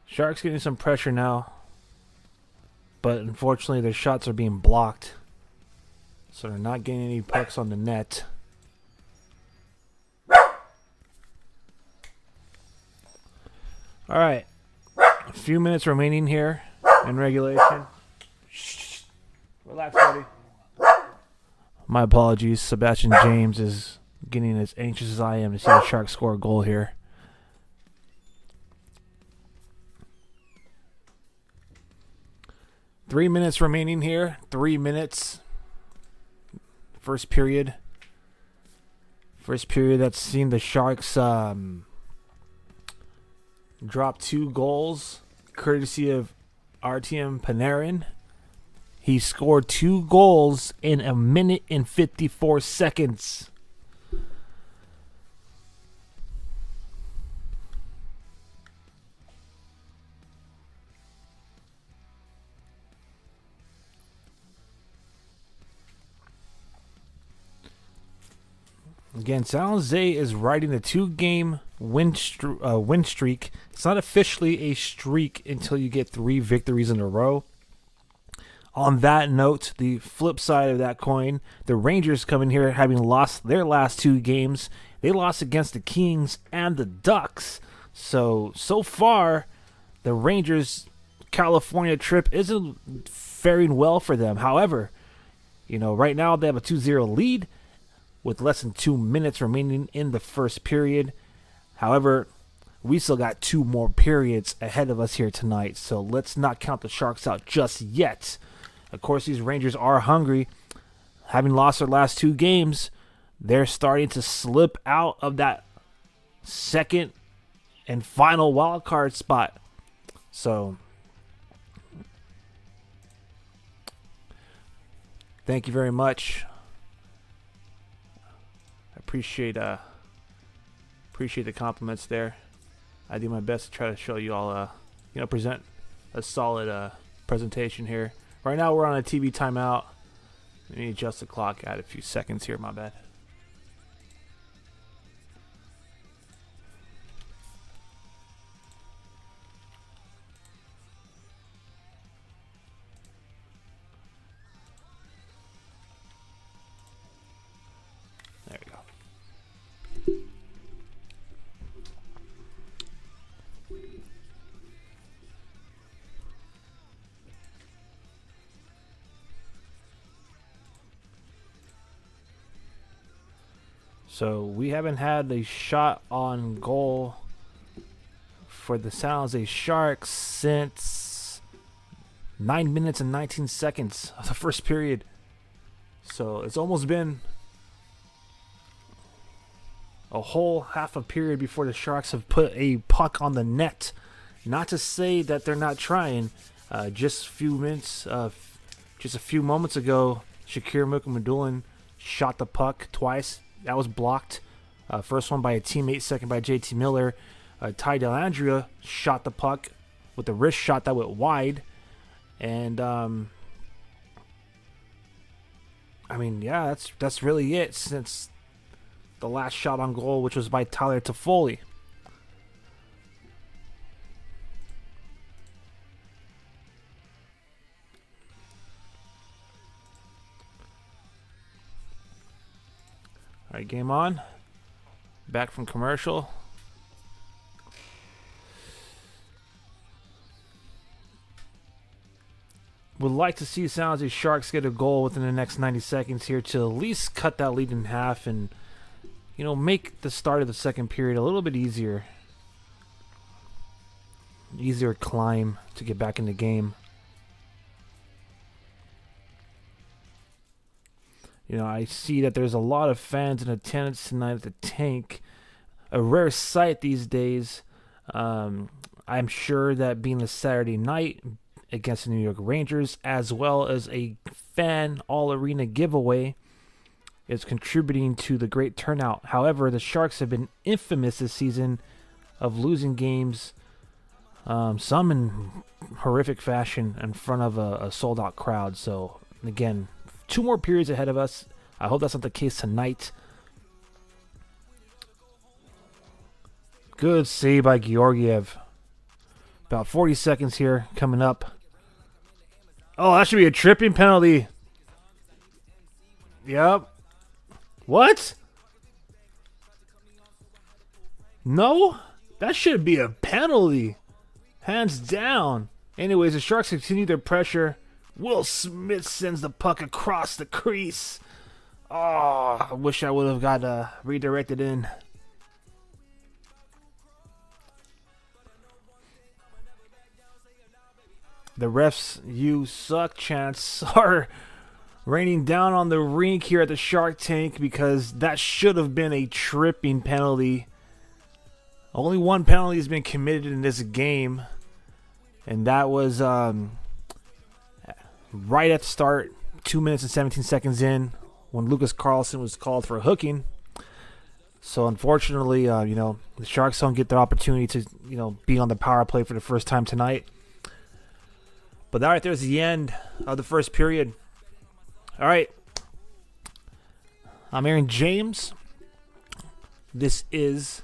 Sharks getting some pressure now, but unfortunately their shots are being blocked, so they're not getting any pucks on the net. All right, a few minutes remaining here in regulation. Shh. Relax, buddy. My apologies. Sebastian James is getting as anxious as I am to see the Sharks score a goal here. 3 minutes remaining here. 3 minutes. First period. First period that's seen the Sharks drop 2 goals, courtesy of Artem Panarin. He scored 2 goals in a minute and 54 seconds. Again, San Jose is riding a 2-game win streak. It's not officially a streak until you get 3 victories in a row. On that note, the flip side of that coin, the Rangers come in here having lost their last 2 games. They lost against the Kings and the Ducks. So far, the Rangers' California trip isn't faring well for them. However, right now they have a 2-0 lead with less than 2 minutes remaining in the first period. However, we still got 2 more periods ahead of us here tonight, so let's not count the Sharks out just yet. Of course, these Rangers are hungry. Having lost their last 2 games, they're starting to slip out of that second and final wild card spot. So, thank you very much. Appreciate the compliments there. I do my best to try to show you all, present a solid presentation here. Right now we're on a TV timeout. Let me adjust the clock. Add a few seconds here. My bad. There we go. So we haven't had a shot on goal for the San Jose Sharks since 9 minutes and 19 seconds of the first period. So it's almost been a whole half a period before the Sharks have put a puck on the net. Not to say that they're not trying. Just a few moments ago, Shakir Mukhamadullin shot the puck twice. That was blocked. First one by a teammate, second by JT Miller. Ty Dellandrea shot the puck with a wrist shot that went wide. And, that's really it since the last shot on goal, which was by Tyler Toffoli. All right, game on. Back from commercial. Would like to see San Jose Sharks get a goal within the next 90 seconds here to at least cut that lead in half and, make the start of the second period a little bit easier. Easier climb to get back in the game. I see that there's a lot of fans in attendance tonight at the Tank. A rare sight these days. I'm sure that being a Saturday night against the New York Rangers, as well as a fan all-arena giveaway, is contributing to the great turnout. However, the Sharks have been infamous this season of losing games, some in horrific fashion, in front of a sold-out crowd. So, again, 2 more periods ahead of us. I hope that's not the case tonight. Good save by Georgiev. About 40 seconds here coming up. Oh, that should be a tripping penalty. Yep. What? No? That should be a penalty. Hands down. Anyways, the Sharks continue their pressure. Will Smith sends the puck across the crease. Oh, I wish I would have got redirected in. the refs, you suck chants are raining down on the rink here at the Shark Tank because that should have been a tripping penalty. Only one penalty has been committed in this game, and that was right at the start, 2 minutes and 17 seconds in, when Lucas Carlson was called for hooking. So unfortunately, the Sharks don't get their opportunity to, be on the power play for the first time tonight. But that right there is the end of the first period. All right. I'm Aaron James. This is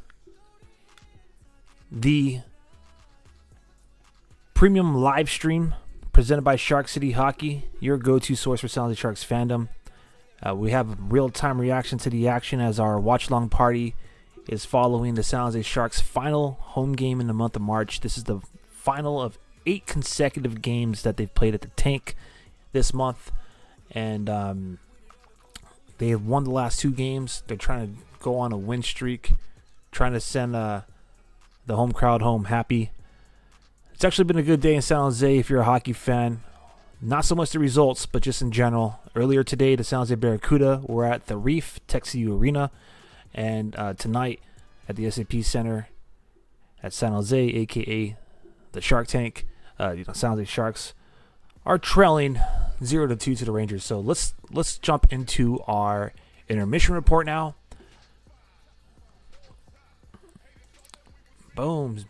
the premium live stream presented by Shark City Hockey, your go-to source for San Jose Sharks fandom. We have real-time reaction to the action as our watch-along party is following the San Jose Sharks' final home game in the month of March. This is the final of 8 consecutive games that they've played at the Tank this month, and they have won the last 2 games. They're trying to go on a win streak, trying to send the home crowd home happy. It's actually been a good day in San Jose if you're a hockey fan. Not so much the results, but just in general. Earlier today, the San Jose Barracuda were at the Reef Texas Arena, and tonight at the SAP Center at San Jose, aka the Shark Tank, San Jose Sharks are trailing 0-2 to the Rangers. So let's jump into our intermission report now. Boom.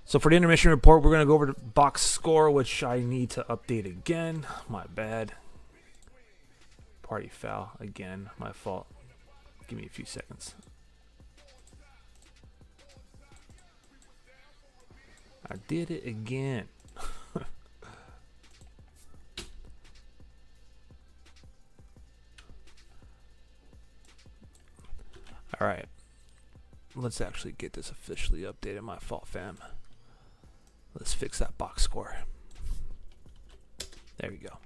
So for the intermission report, we're going to go over the box score, which I need to update again. My bad. Party foul again. My fault. Give me a few seconds. I did it again. All right. Let's actually get this officially updated. My fault, fam. Let's fix that box score. There we go.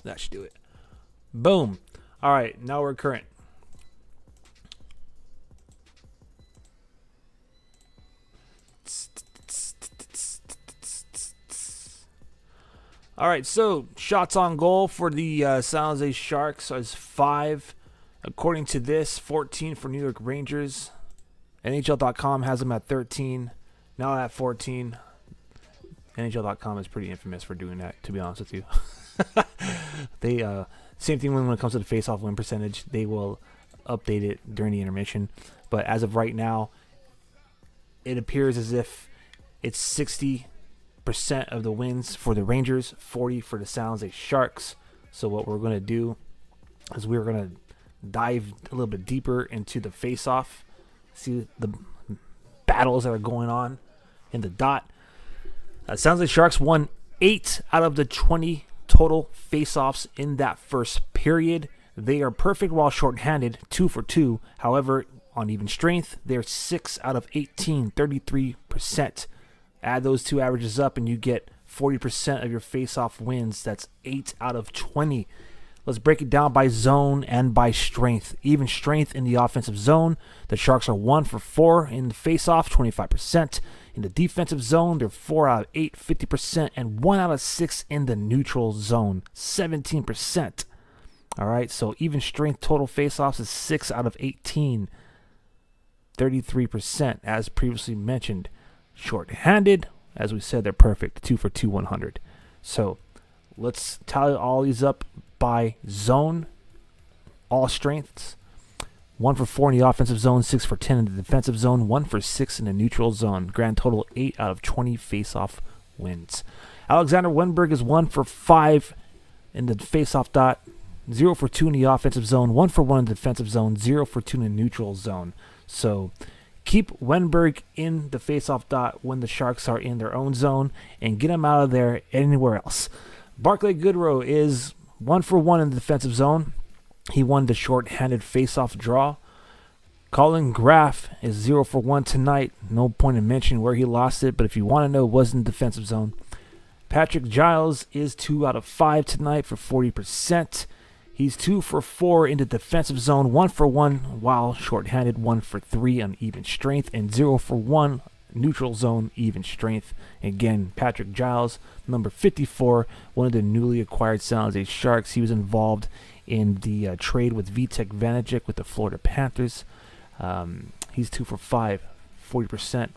That should do it. Boom. All right, now we're current. All right, so shots on goal for the San Jose Sharks is 5. According to this, 14 for New York Rangers. NHL.com has them at 13. Now at 14. NHL.com is pretty infamous for doing that, to be honest with you. They same thing when it comes to the face-off win percentage. They will update it during the intermission. But as of right now, it appears as if it's 60% of the wins for the Rangers, 40 for the San Jose Sharks. So what we're going to do is we're going to dive a little bit deeper into the face-off, see the battles that are going on in the dot. San Jose Sharks won 8 out of the 20 total face-offs in that first period. They are perfect while shorthanded, 2 for 2. However, on even strength, they're 6 out of 18, 33%. Add those two averages up and you get 40% of your face-off wins. That's 8 out of 20. Let's break it down by zone and by strength. Even strength in the offensive zone, the Sharks are 1 for 4 in the face-off, 25%. In the defensive zone, they're 4 out of 8, 50%, and 1 out of 6 in the neutral zone, 17%. All right, so even strength total face-offs is 6 out of 18, 33%, as previously mentioned. Short-handed, as we said, they're perfect, 2 for 2, 100. So let's tally all these up by zone, all strengths. 1 for 4 in the offensive zone, 6 for 10 in the defensive zone, 1 for 6 in the neutral zone. Grand total 8 out of 20 face-off wins. Alexander Wenberg is 1 for 5 in the face-off dot, 0 for 2 in the offensive zone, 1 for 1 in the defensive zone, 0 for 2 in the neutral zone. So keep Wenberg in the face-off dot when the Sharks are in their own zone and get him out of there anywhere else. Barclay Goodrow is 1 for 1 in the defensive zone. He won the short-handed face-off draw. Colin Graff is 0 for 1 tonight. No point in mentioning where he lost it, but if you want to know, it was in the defensive zone. Patrick Giles is 2 out of 5 tonight for 40%. He's 2 for 4 in the defensive zone, 1 for 1 while short-handed, 1 for 3 on even strength, and 0 for 1 neutral zone, even strength. Again, Patrick Giles, number 54, one of the newly acquired San Jose Sharks. He was involved in the trade with Vitek Vanacek with the Florida Panthers. He's 2 for 5, 40%.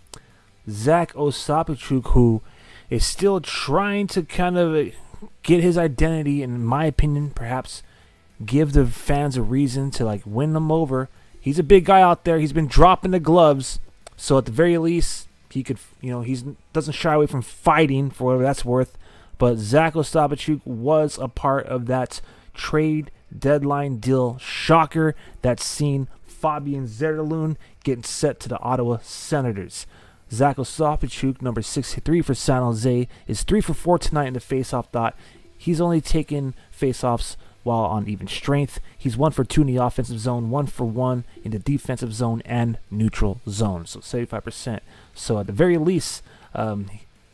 Zach Osapichuk, who is still trying to kind of get his identity, and in my opinion, perhaps give the fans a reason to like win them over. He's a big guy out there. He's been dropping the gloves, so at the very least, he could, he doesn't shy away from fighting for whatever that's worth. But Zach Osapichuk was a part of that trade deadline deal shocker that's seen Fabian Zetterlund getting set to the Ottawa Senators. Zach Osapichuk, number 63 for San Jose, is 3 for 4 tonight in the faceoff dot. He's only taken faceoffs while on even strength. He's 1 for 2 in the offensive zone, 1 for 1 in the defensive zone and neutral zone, so 75%. So at the very least, not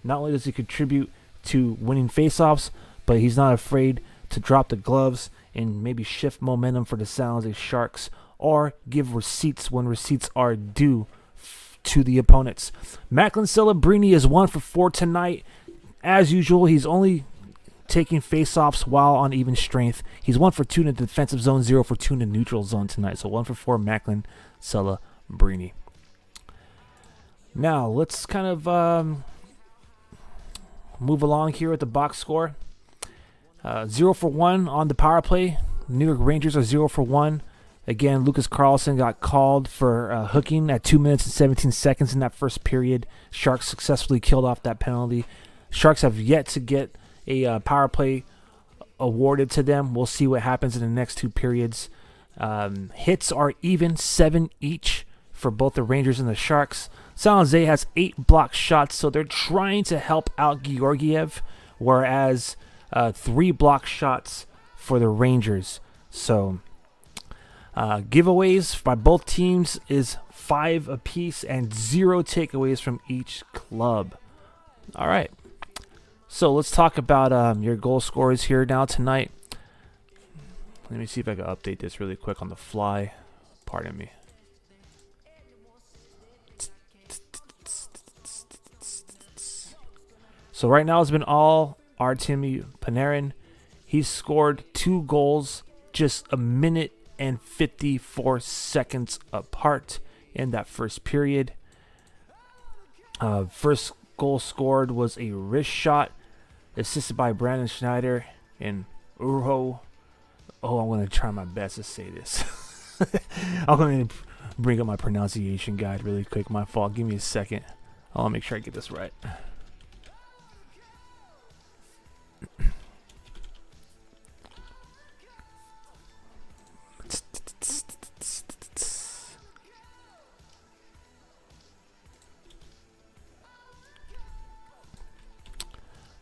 only does he contribute to winning faceoffs, but he's not afraid to drop the gloves and maybe shift momentum for the San Jose Sharks or give receipts when receipts are due to the opponents. Macklin Celebrini is 1 for 4 tonight. As usual, he's only taking faceoffs while on even strength. He's 1 for 2 in the defensive zone, 0 for 2 in the neutral zone tonight. So 1 for 4, Macklin Celebrini. Now, let's kind of move along here with the box score. 0 for 1 on the power play. New York Rangers are 0 for 1. Again, Lucas Carlson got called for hooking at 2 minutes and 17 seconds in that first period. Sharks successfully killed off that penalty. Sharks have yet to get a power play awarded to them. We'll see what happens in the next 2 periods. Hits are even, 7 each for both the Rangers and the Sharks. San Jose has 8 blocked shots, so they're trying to help out Georgiev, whereas 3 blocked shots for the Rangers. So giveaways by both teams is 5 apiece and 0 takeaways from each club. All right. So let's talk about your goal scorers here now tonight. Let me see if I can update this really quick on the fly. Pardon me. So right now it's been all Artemi Panarin. He's scored 2 goals just a minute and 54 seconds apart in that first period. First goal scored was a wrist shot assisted by Brandon Schneider and Urho. Oh, I'm going to try my best to say this. I'm going to bring up my pronunciation guide really quick. My fault. Give me a second. I'll make sure I get this right.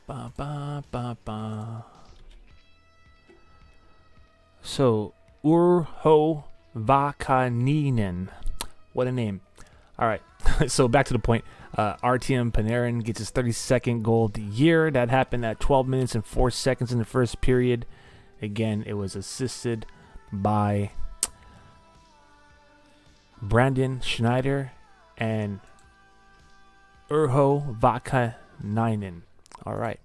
Ba, ba, ba, ba. So, Urho Vakaninen. What a name. All right. So, back to the point. Artemi Panarin gets his 32nd goal of the year. That happened at 12 minutes and 4 seconds in the first period. Again, it was assisted by Brandon Schneider and Urho Vakaninen. All right.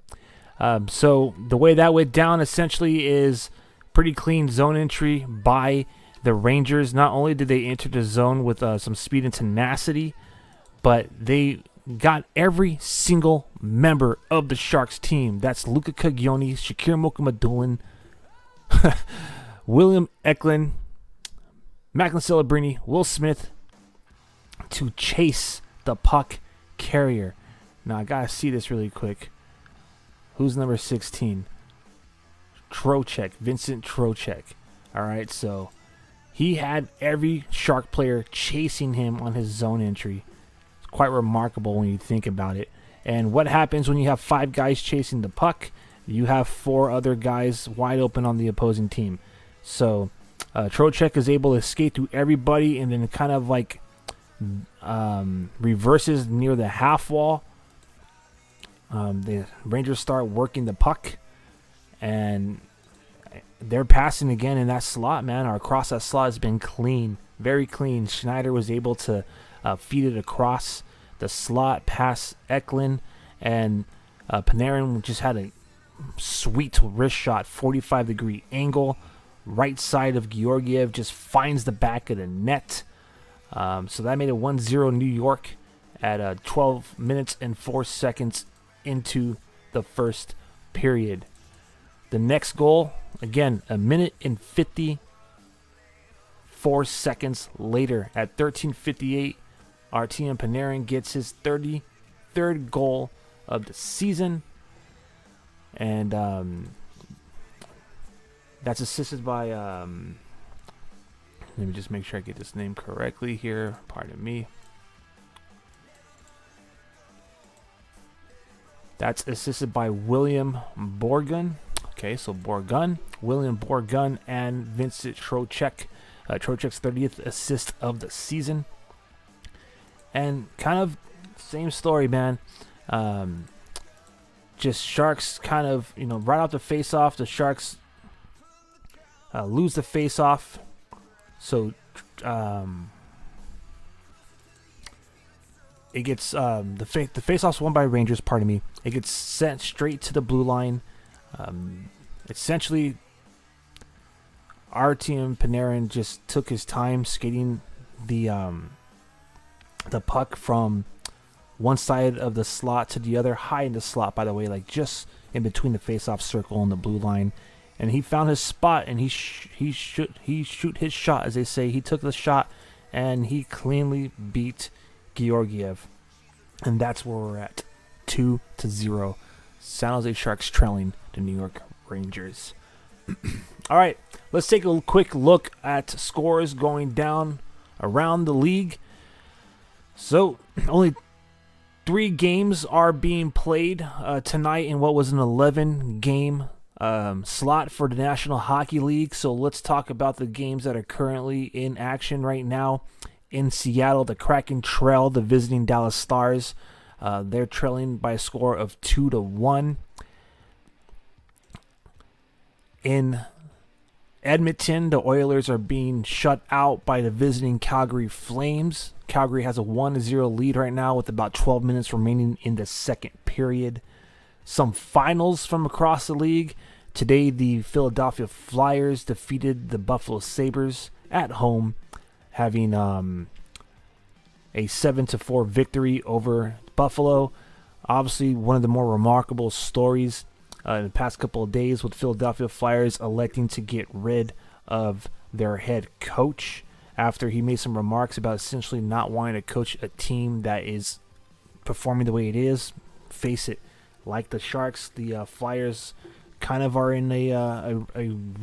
So the way that went down essentially is pretty clean zone entry by the Rangers. Not only did they enter the zone with some speed and tenacity, but they got every single member of the Sharks team. That's Luka Cagioni, Shakir Mokumadulin, William Eklund, Macklin Celebrini, Will Smith to chase the puck carrier. Now I gotta see this really quick. Who's number 16? Trocheck, Vincent Trocheck. All right, so he had every Shark player chasing him on his zone entry. It's quite remarkable when you think about it. And what happens when you have 5 guys chasing the puck? You have 4 other guys wide open on the opposing team. So Trocheck is able to skate through everybody and then kind of like reverses near the half wall. The Rangers start working the puck, and they're passing again in that slot, man. Or across that slot has been clean, very clean. Schneider was able to feed it across the slot past Eklund, and Panarin just had a sweet wrist shot, 45-degree angle, right side of Georgiev, just finds the back of the net. So that made it 1-0 New York at 12 minutes and 4 seconds into the first period. The next goal, again, a minute and 54 seconds later at 13:58, Artemi Panarin gets his 33rd goal of the season. And that's assisted by, let me just make sure I get this name correctly here. Pardon me. That's assisted by William Borgun. Okay, so Borgun, William Borgun, and Vincent Trocheck. Trocheck's 30th assist of the season. And kind of same story, man. Just Sharks kind of, right off the face-off, the Sharks lose the face-off. So it gets the face-off's won by Rangers. Pardon me. It gets sent straight to the blue line. Essentially, Artemi Panarin just took his time skating the puck from one side of the slot to the other, high in the slot, by the way, like just in between the face-off circle and the blue line. And he found his spot, and he shoot his shot, as they say. He took the shot, and he cleanly beat Georgiev. And that's where we're at, 2-0. San Jose Sharks trailing the New York Rangers. All right, let's take a quick look at scores going down around the league. So, only 3 games are being played tonight in what was an 11-game slot for the National Hockey League. So let's talk about the games that are currently in action right now. In Seattle, the Kraken trail the visiting Dallas Stars. They're trailing by a score of 2-1. In Edmonton, the Oilers are being shut out by the visiting Calgary Flames. Calgary has a 1-0 lead right now with about 12 minutes remaining in the second period. Some finals from across the league. Today, the Philadelphia Flyers defeated the Buffalo Sabres at home, having a 7-4 victory over Buffalo. Obviously, one of the more remarkable stories in the past couple of days, with Philadelphia Flyers electing to get rid of their head coach after he made some remarks about essentially not wanting to coach a team that is performing the way it is. Face it, like the Sharks, the Flyers kind of are in a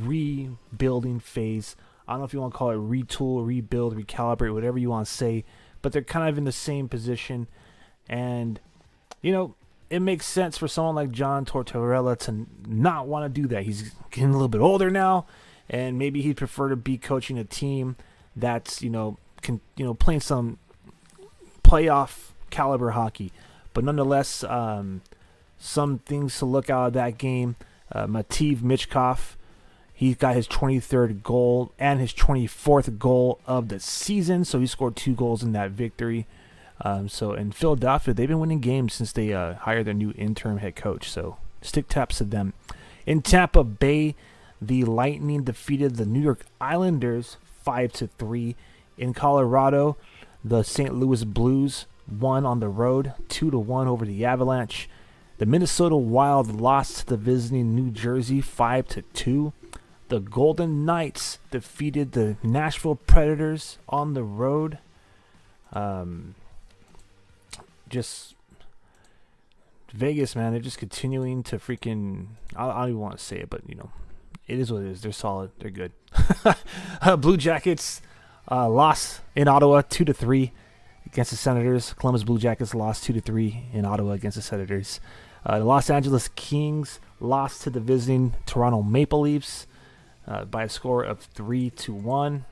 rebuilding phase. I don't know if you want to call it retool, rebuild, recalibrate, whatever you want to say, but they're kind of in the same position. And, it makes sense for someone like John Tortorella to not want to do that. He's getting a little bit older now, and maybe he'd prefer to be coaching a team that's, playing some playoff caliber hockey. But nonetheless, some things to look out of that game. Matvei Michkov, he got his 23rd goal and his 24th goal of the season, so he scored 2 goals in that victory. So in Philadelphia, they've been winning games since they hired their new interim head coach. So stick taps to them. In Tampa Bay, the Lightning defeated the New York Islanders 5-3. In Colorado, the St. Louis Blues won on the road 2-1 over the Avalanche. The Minnesota Wild lost to the visiting New Jersey 5-2. The Golden Knights defeated the Nashville Predators on the road. Just Vegas, man, they're just continuing to freaking, I don't even want to say it, but it is what it is. They're solid. They're good. Blue Jackets lost in Ottawa 2-3 against the Senators. Columbus Blue Jackets lost 2-3 in Ottawa against the Senators. The Los Angeles Kings lost to the visiting Toronto Maple Leafs by a score of 3-1.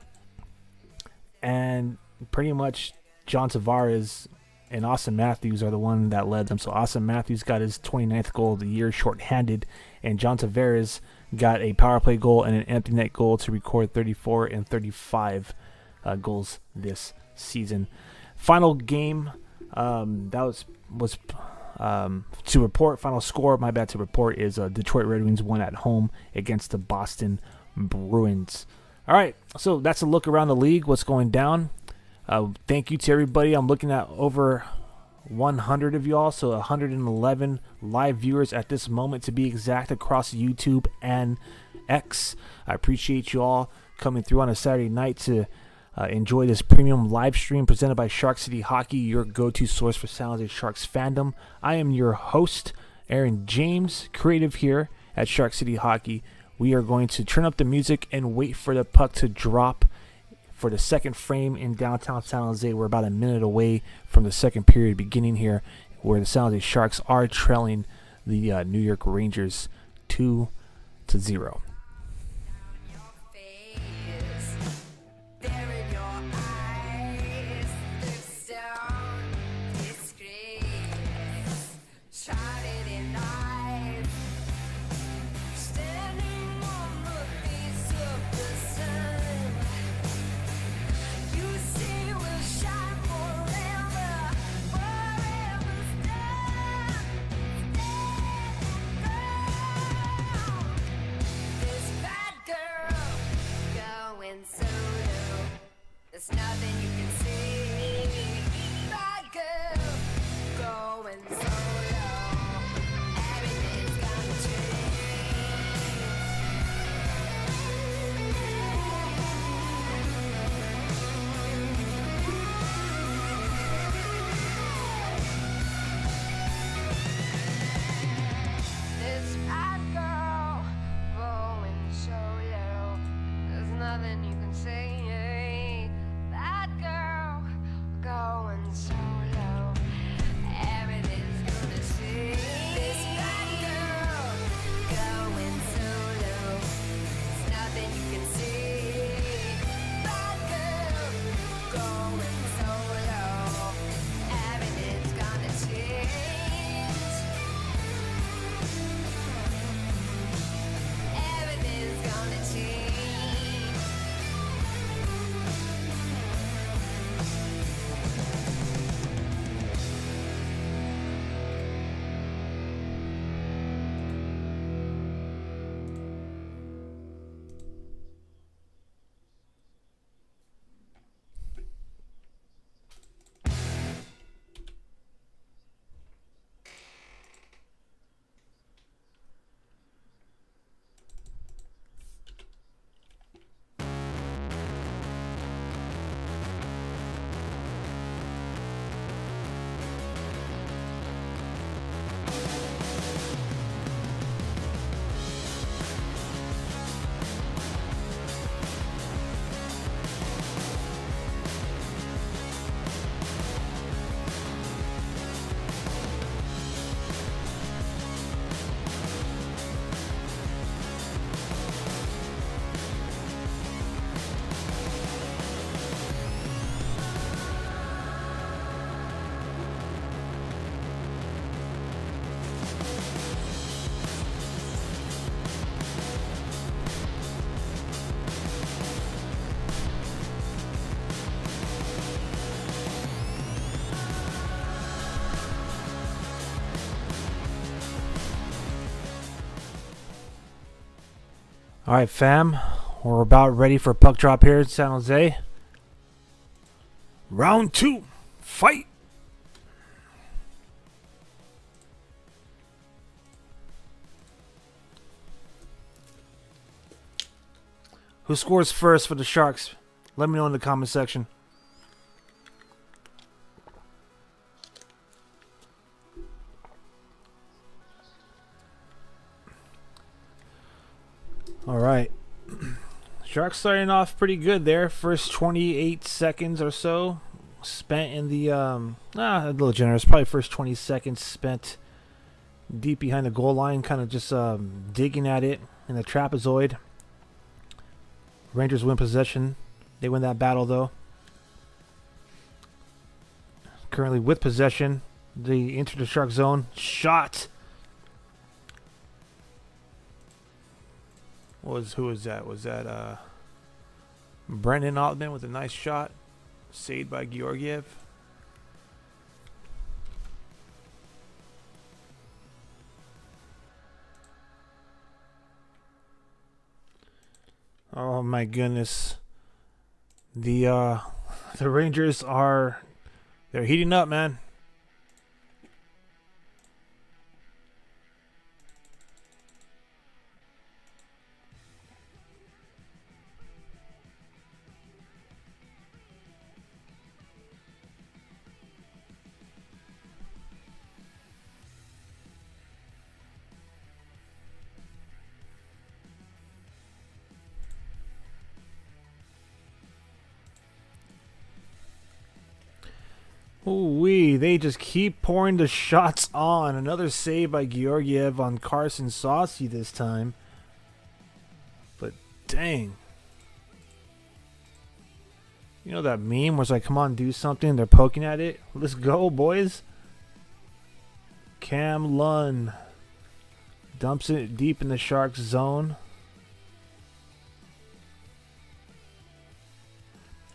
And pretty much John Tavares and Austin Matthews are the one that led them. So Austin Matthews got his 29th goal of the year shorthanded, and John Tavares got a power play goal and an empty net goal to record 34 and 35 goals this season. Final game was to report. Final score, my bad, to report is Detroit Red Wings won at home against the Boston Bruins. All right, so that's a look around the league, what's going down. Thank you to everybody. I'm looking at over 100 of y'all, so 111 live viewers at this moment, to be exact, across YouTube and X. I appreciate you all coming through on a Saturday night to enjoy this premium live stream presented by Shark City Hockey, your go-to source for San Jose Sharks fandom. I am your host, Aaron James, creative here at Shark City Hockey. We are going to turn up the music and wait for the puck to drop for the second frame in downtown San Jose. We're about a minute away from the second period beginning here, where the San Jose Sharks are trailing the New York Rangers 2-0.
There's nothing you can see. Bad girl, going solo. Everything's gonna change. This bad girl, going solo. There's nothing you can say. Bad girl, going solo. Everything's gonna see. This bad girl, going solo. There's nothing you can see. Bad girl, going solo. Everything's gonna change. Everything's gonna change.
All right, fam. We're about ready for puck drop here in San Jose. Round 2. Fight. Who scores first for the Sharks? Let me know in the comment section. All right. Sharks starting off pretty good there. First 28 seconds or so spent in the a little generous. Probably first 20 seconds spent deep behind the goal line, kind of just digging at it in the trapezoid. Rangers win possession. They win that battle though. Currently with possession, they enter the Shark zone. Shot. Who was that? Was that Brendan Altman with a nice shot, saved by Georgiev. Oh my goodness. The Rangers they're heating up, man. Ooh-wee, they just keep pouring the shots on. Another save by Georgiev on Carson Saucy this time. But dang. You know that meme where it's like, come on, do something? They're poking at it. Let's go, boys. Cam Lund dumps it deep in the Sharks zone.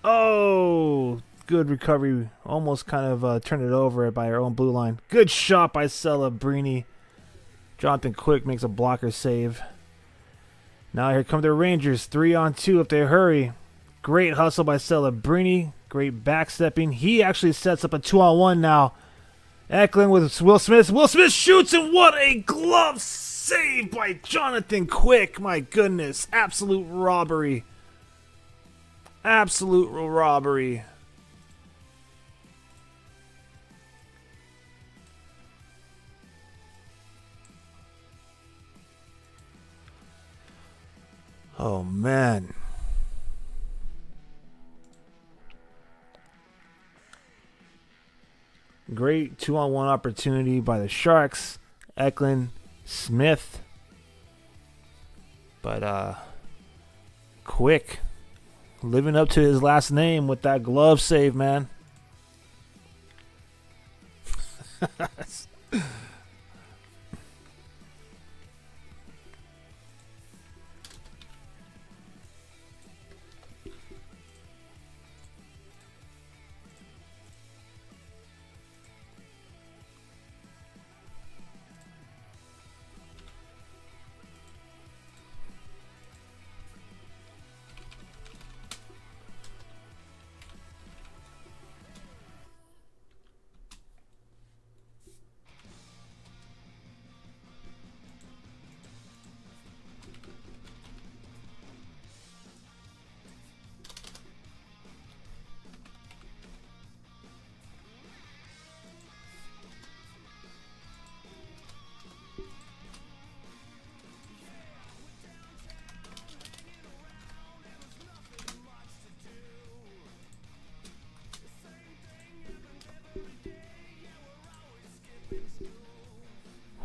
Oh, good recovery. Almost kind of turned it over by our own blue line. Good shot by Celebrini. Jonathan Quick makes a blocker save. Now here come the Rangers. 3-on-2 if they hurry. Great hustle by Celebrini. Great backstepping. He actually sets up a 2-on-1 now. Eklund with Will Smith. Will Smith shoots, and what a glove save by Jonathan Quick. My goodness. Absolute robbery. Absolute robbery. Oh, man. Great 2-on-1 opportunity by the Sharks. Eklund, Smith. But, Quick living up to his last name with that glove save, man.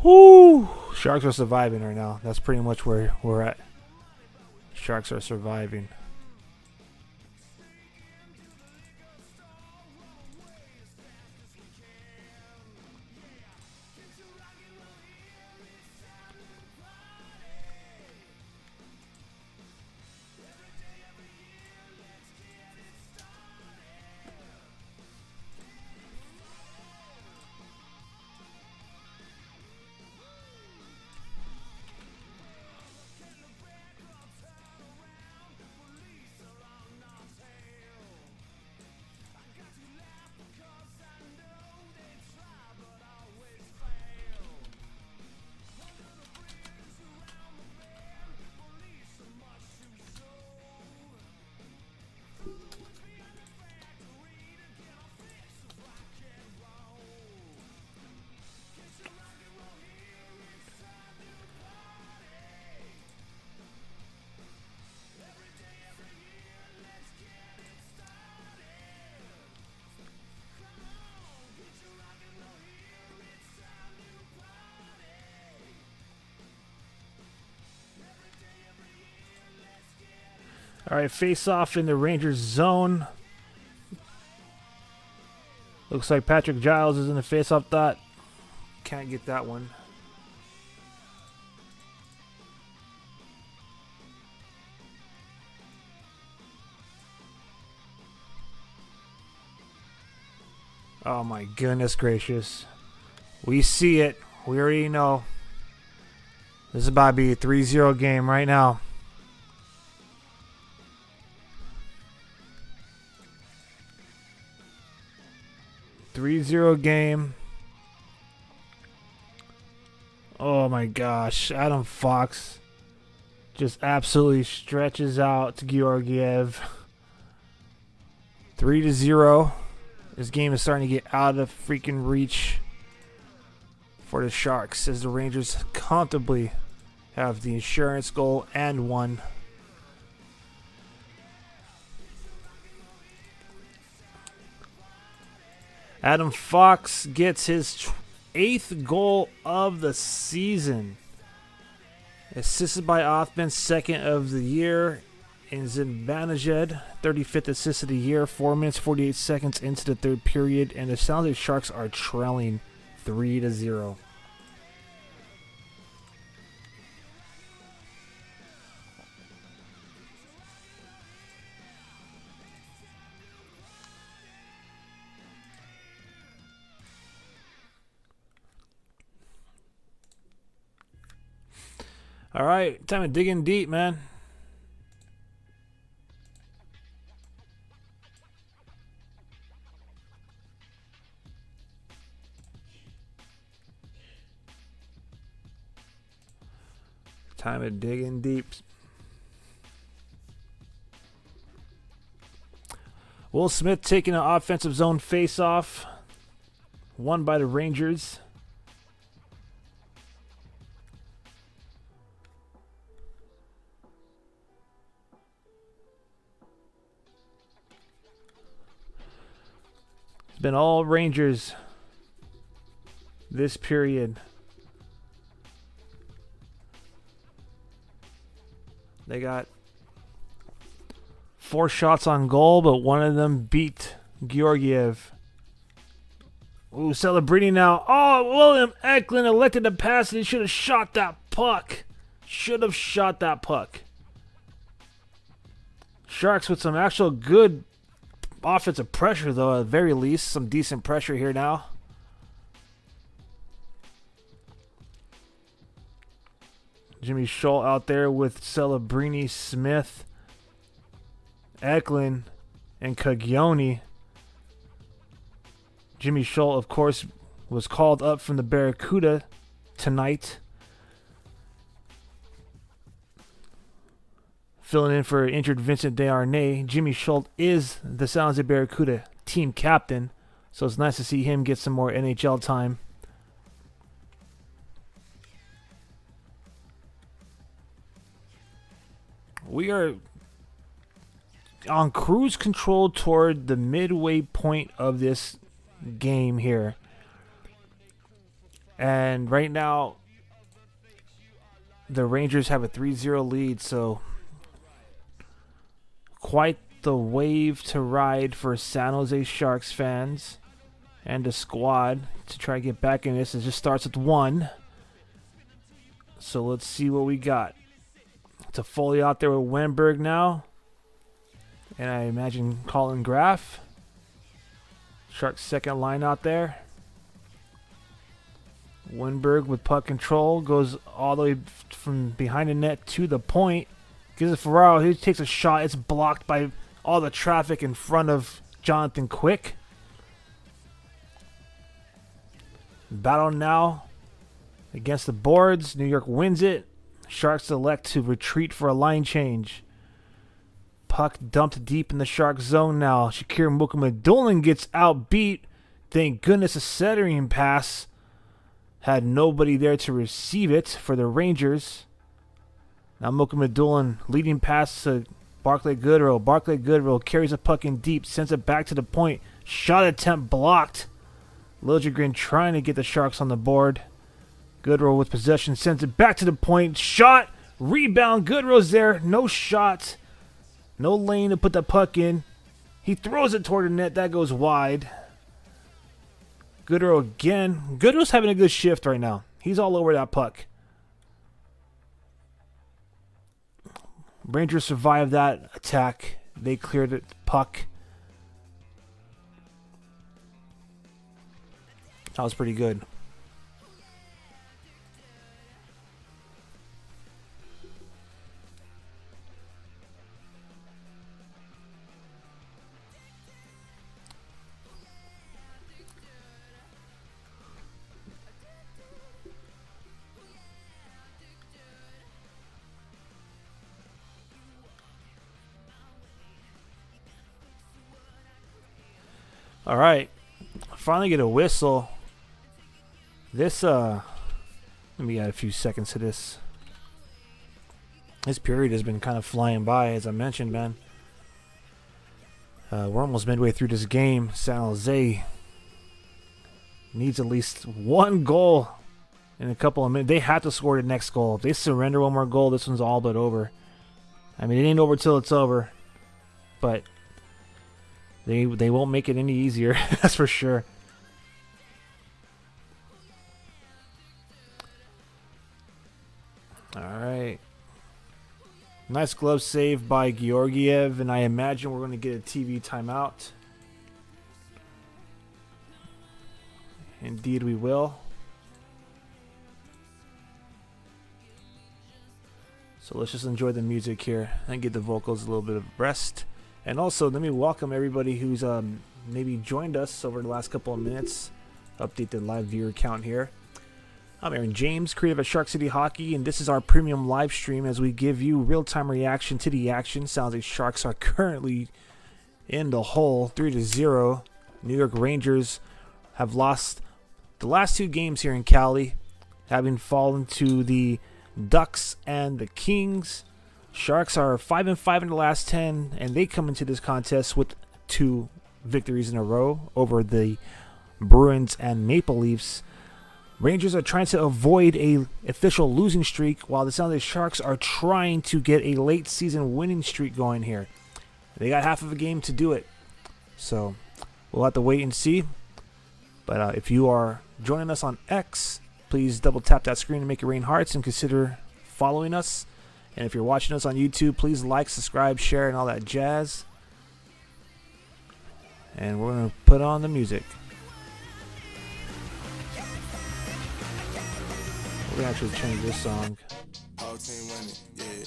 Whoo! Sharks are surviving right now. That's pretty much where we're at. Sharks are surviving. All right, face off in the Rangers zone. Looks like Patrick Giles is in the face-off dot. Can't get that one. Oh my goodness gracious. We see it. We already know. This is about to be a 3-0 game right now. 3-0 game. Oh my gosh. Adam Fox just absolutely stretches out to Georgiev. 3-0. This game is starting to get out of freaking reach for the Sharks as the Rangers comfortably have the insurance goal and one. Adam Fox gets his 8th goal of the season. Assisted by Othman, 2nd of the year. And Zibanejad, 35th assist of the year. 4 minutes, 48 seconds into the third period. And the San Jose Sharks are trailing 3-0. All right, time to dig in deep, man. Time to dig in deep. Will Smith taking an offensive zone face-off. Won by the Rangers. It's been all Rangers this period. They got 4 shots on goal, but one of them beat Georgiev. Ooh, Celebrini now. Oh, William Eklund elected to pass it. He should have shot that puck. Should have shot that puck. Sharks with some actual good offensive pressure, though, at the very least. Some decent pressure here now. Jimmy Scholl out there with Celebrini, Smith, Eklund, and Caglioni. Jimmy Scholl, of course, was called up from the Barracuda tonight. Filling in for injured Vincent Desharnais. Jimmy Scholl is the San Jose Barracuda team captain, so it's nice to see him get some more NHL time. We are on cruise control toward the midway point of this game here. And right now, the Rangers have a 3-0 lead, so quite the wave to ride for San Jose Sharks fans and the squad to try to get back in this. It just starts with 1. So let's see what we got. It's a Foley out there with Wenberg now. And I imagine Colin Graff. Sharks' second line out there. Wenberg with puck control. Goes all the way from behind the net to the point. Gives it Ferraro. He takes a shot. It's blocked by all the traffic in front of Jonathan Quick. Battle now against the boards. New York wins it. Sharks elect to retreat for a line change. Puck dumped deep in the Sharks zone now. Shakir Mukhamadullin gets outbeat. Thank goodness a centering pass had nobody there to receive it for the Rangers. Now Mukhamadullin leading pass to Barclay Goodrow. Barclay Goodrow carries a puck in deep, sends it back to the point. Shot attempt blocked. Liljegren trying to get the Sharks on the board. Goodrow with possession, sends it back to the point. Shot, rebound. Goodrow's there. No shot. No lane to put the puck in. He throws it toward the net. That goes wide. Goodrow again. Goodrow's having a good shift right now. He's all over that puck. Rangers survived that attack. They cleared the puck. That was pretty good. All right, finally get a whistle. This let me add a few seconds to this. This period has been kind of flying by, as I mentioned, man. We're almost midway through this game. San Jose needs at least one goal in a couple of minutes. They have to score the next goal. If they surrender one more goal, this one's all but over. I mean, it ain't over till it's over, but they won't make it any easier. That's for sure. All right. Nice glove save by Georgiev, and I imagine we're going to get a TV timeout. Indeed we will. So let's just enjoy the music here and give the vocals a little bit of rest. And also, let me welcome everybody who's maybe joined us over the last couple of minutes. Update the live viewer count here. I'm Aaron James, creative at Shark City Hockey, and this is our premium live stream as we give you real-time reaction to the action. Sounds like Sharks are currently in the hole, 3-0. New York Rangers have lost the last two games here in Cali, having fallen to the Ducks and the Kings. Sharks are 5-5 in the last 10, and they come into this contest with 2 victories in a row over the Bruins and Maple Leafs. Rangers are trying to avoid a official losing streak, while the San Jose Sharks are trying to get a late season winning streak going here. They got half of a game to do it, so we'll have to wait and see. But if you are joining us on X, please double tap that screen and make it rain hearts and consider following us. And if you're watching us on YouTube, please like, subscribe, share, and all that jazz. And we're going to put on the music. We're going to actually change this song.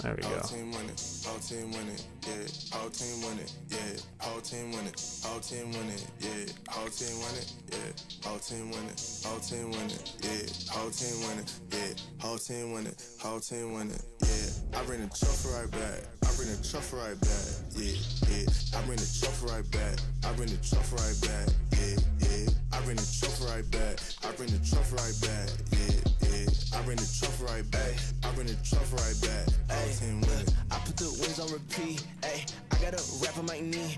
There we go.
I bring the truffle right back. I bring the truffle right back. Yeah, yeah. I bring the truffle right back. I bring the truffle right back. Yeah, yeah. I bring the truffle right back. I bring the truffle right back. Yeah, yeah. I bring the truffle right back. I bring the truffle right back. I put the wins on repeat. Ay, I got a rap on my knee.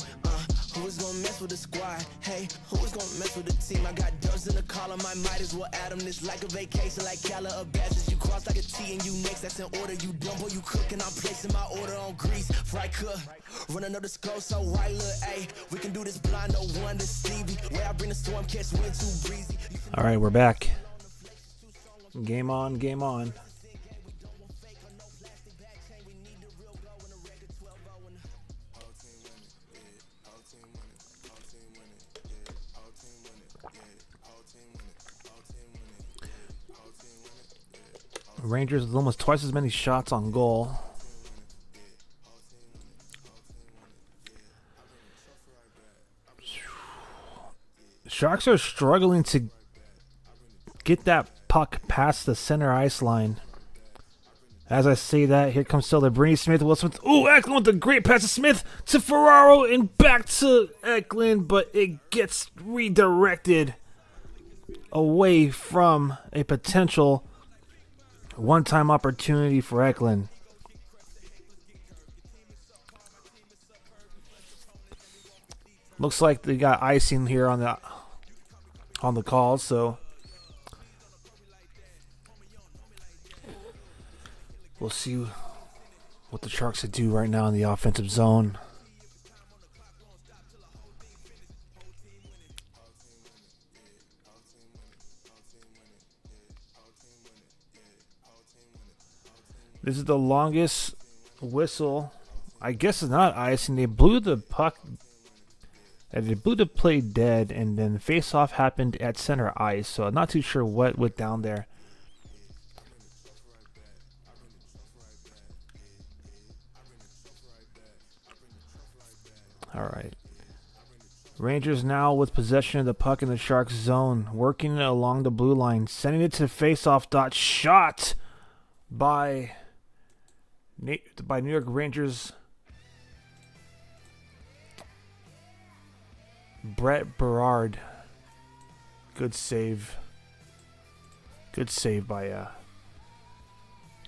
Who is gonna mess with the squad? Hey, who is gonna mess with the team? I got dubs in the column, I might as well add them. This like a vacation, like Cala or badges. You cross like a T and you next, that's in order. You dumb boy, you cooking, I'm placing my order on grease. Fry cook, run another skull, so why look, ayy. We can do this blind, no wonder Stevie. Where I bring the storm, catch wind too breezy.
All right, we're back. Game on, game on. Rangers with almost twice as many shots on goal. Sharks are struggling to get that puck past the center ice line. As I say that, here comes still the Brady Smith. Will Smith. Ooh, Eklund with the great pass to Smith to Ferraro and back to Eklund, but it gets redirected away from a potential one-time opportunity for Eklund. Looks like they got icing here on the call, so we'll see what the Sharks do right now in the offensive zone. This is the longest whistle. I guess it's not icing. They blew the puck. They blew the play dead, and then the face-off happened at center ice. So I'm not too sure what went down there. All right. Rangers now with possession of the puck in the Sharks zone, working it along the blue line, sending it to face-off dot. Shot by New York Rangers Brett Berard. Good save. Good save by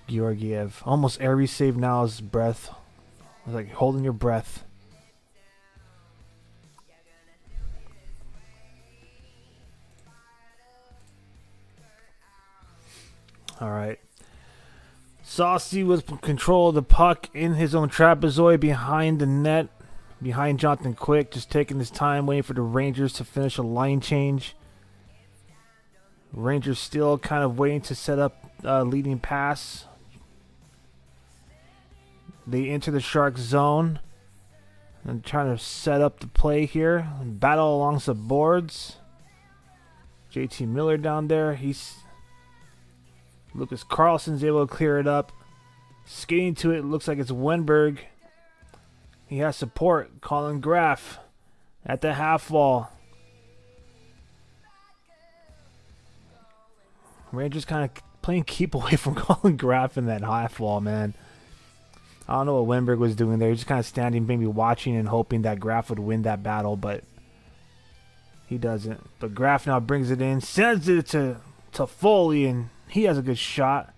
Georgiev. Almost every save now is breath. It's like holding your breath. All right. Saucy with control of the puck in his own trapezoid behind the net. Behind Jonathan Quick. Just taking his time, waiting for the Rangers to finish a line change. Rangers still kind of waiting to set up leading pass. They enter the Sharks zone. And trying to set up the play here. Battle along the boards. JT Miller down there. Lucas Carlson's able to clear it up. Skating to it, looks like it's Wenberg. He has support. Colin Graff at the half wall. Rangers kind of playing keep away from Colin Graff in that half wall, man. I don't know what Wenberg was doing there. He's just kind of standing, maybe watching and hoping that Graff would win that battle, but he doesn't. But Graff now brings it in, sends it to Foley, and he has a good shot.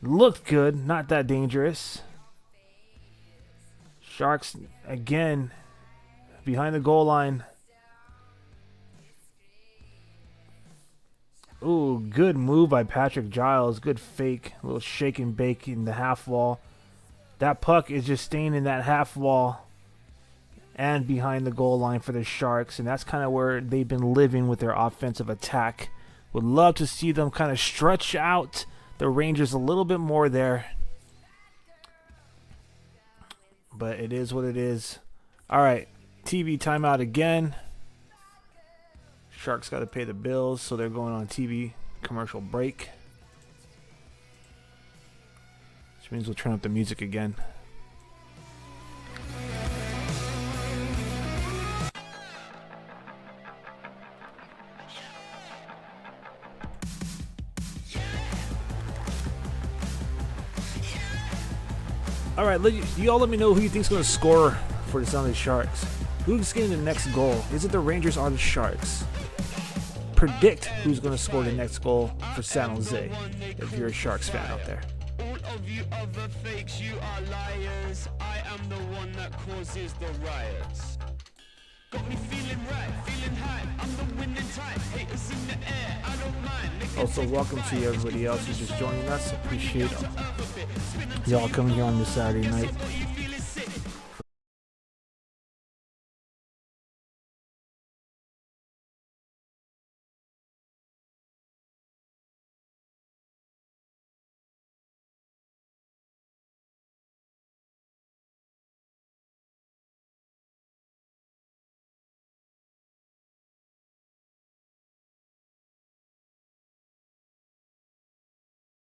Looked good, not that dangerous. Sharks again behind the goal line. Ooh, good move by Patrick Giles. Good fake. A little shake and bake in the half wall. That puck is just staying in that half wall and behind the goal line for the Sharks. And that's kind of where they've been living with their offensive attack. Would love to see them kind of stretch out the Rangers a little bit more there. But it is what it is. All right, TV timeout again. Sharks got to pay the bills, so they're going on TV commercial break. Which means we'll turn up the music again. All right, you all let me know who you think's going to score for the San Jose Sharks. Who's getting the next goal? Is it the Rangers or the Sharks? Predict who's going to score the next goal for San Jose if you're a Sharks fan out there.
All of you other fakes, you are liars. I am the one that causes the riots. Got me feeling right, feeling high. I'm the winning type. Haters in the air, I don't mind.
Also, welcome to everybody else who's just joining us. Appreciate y'all coming here on this Saturday night.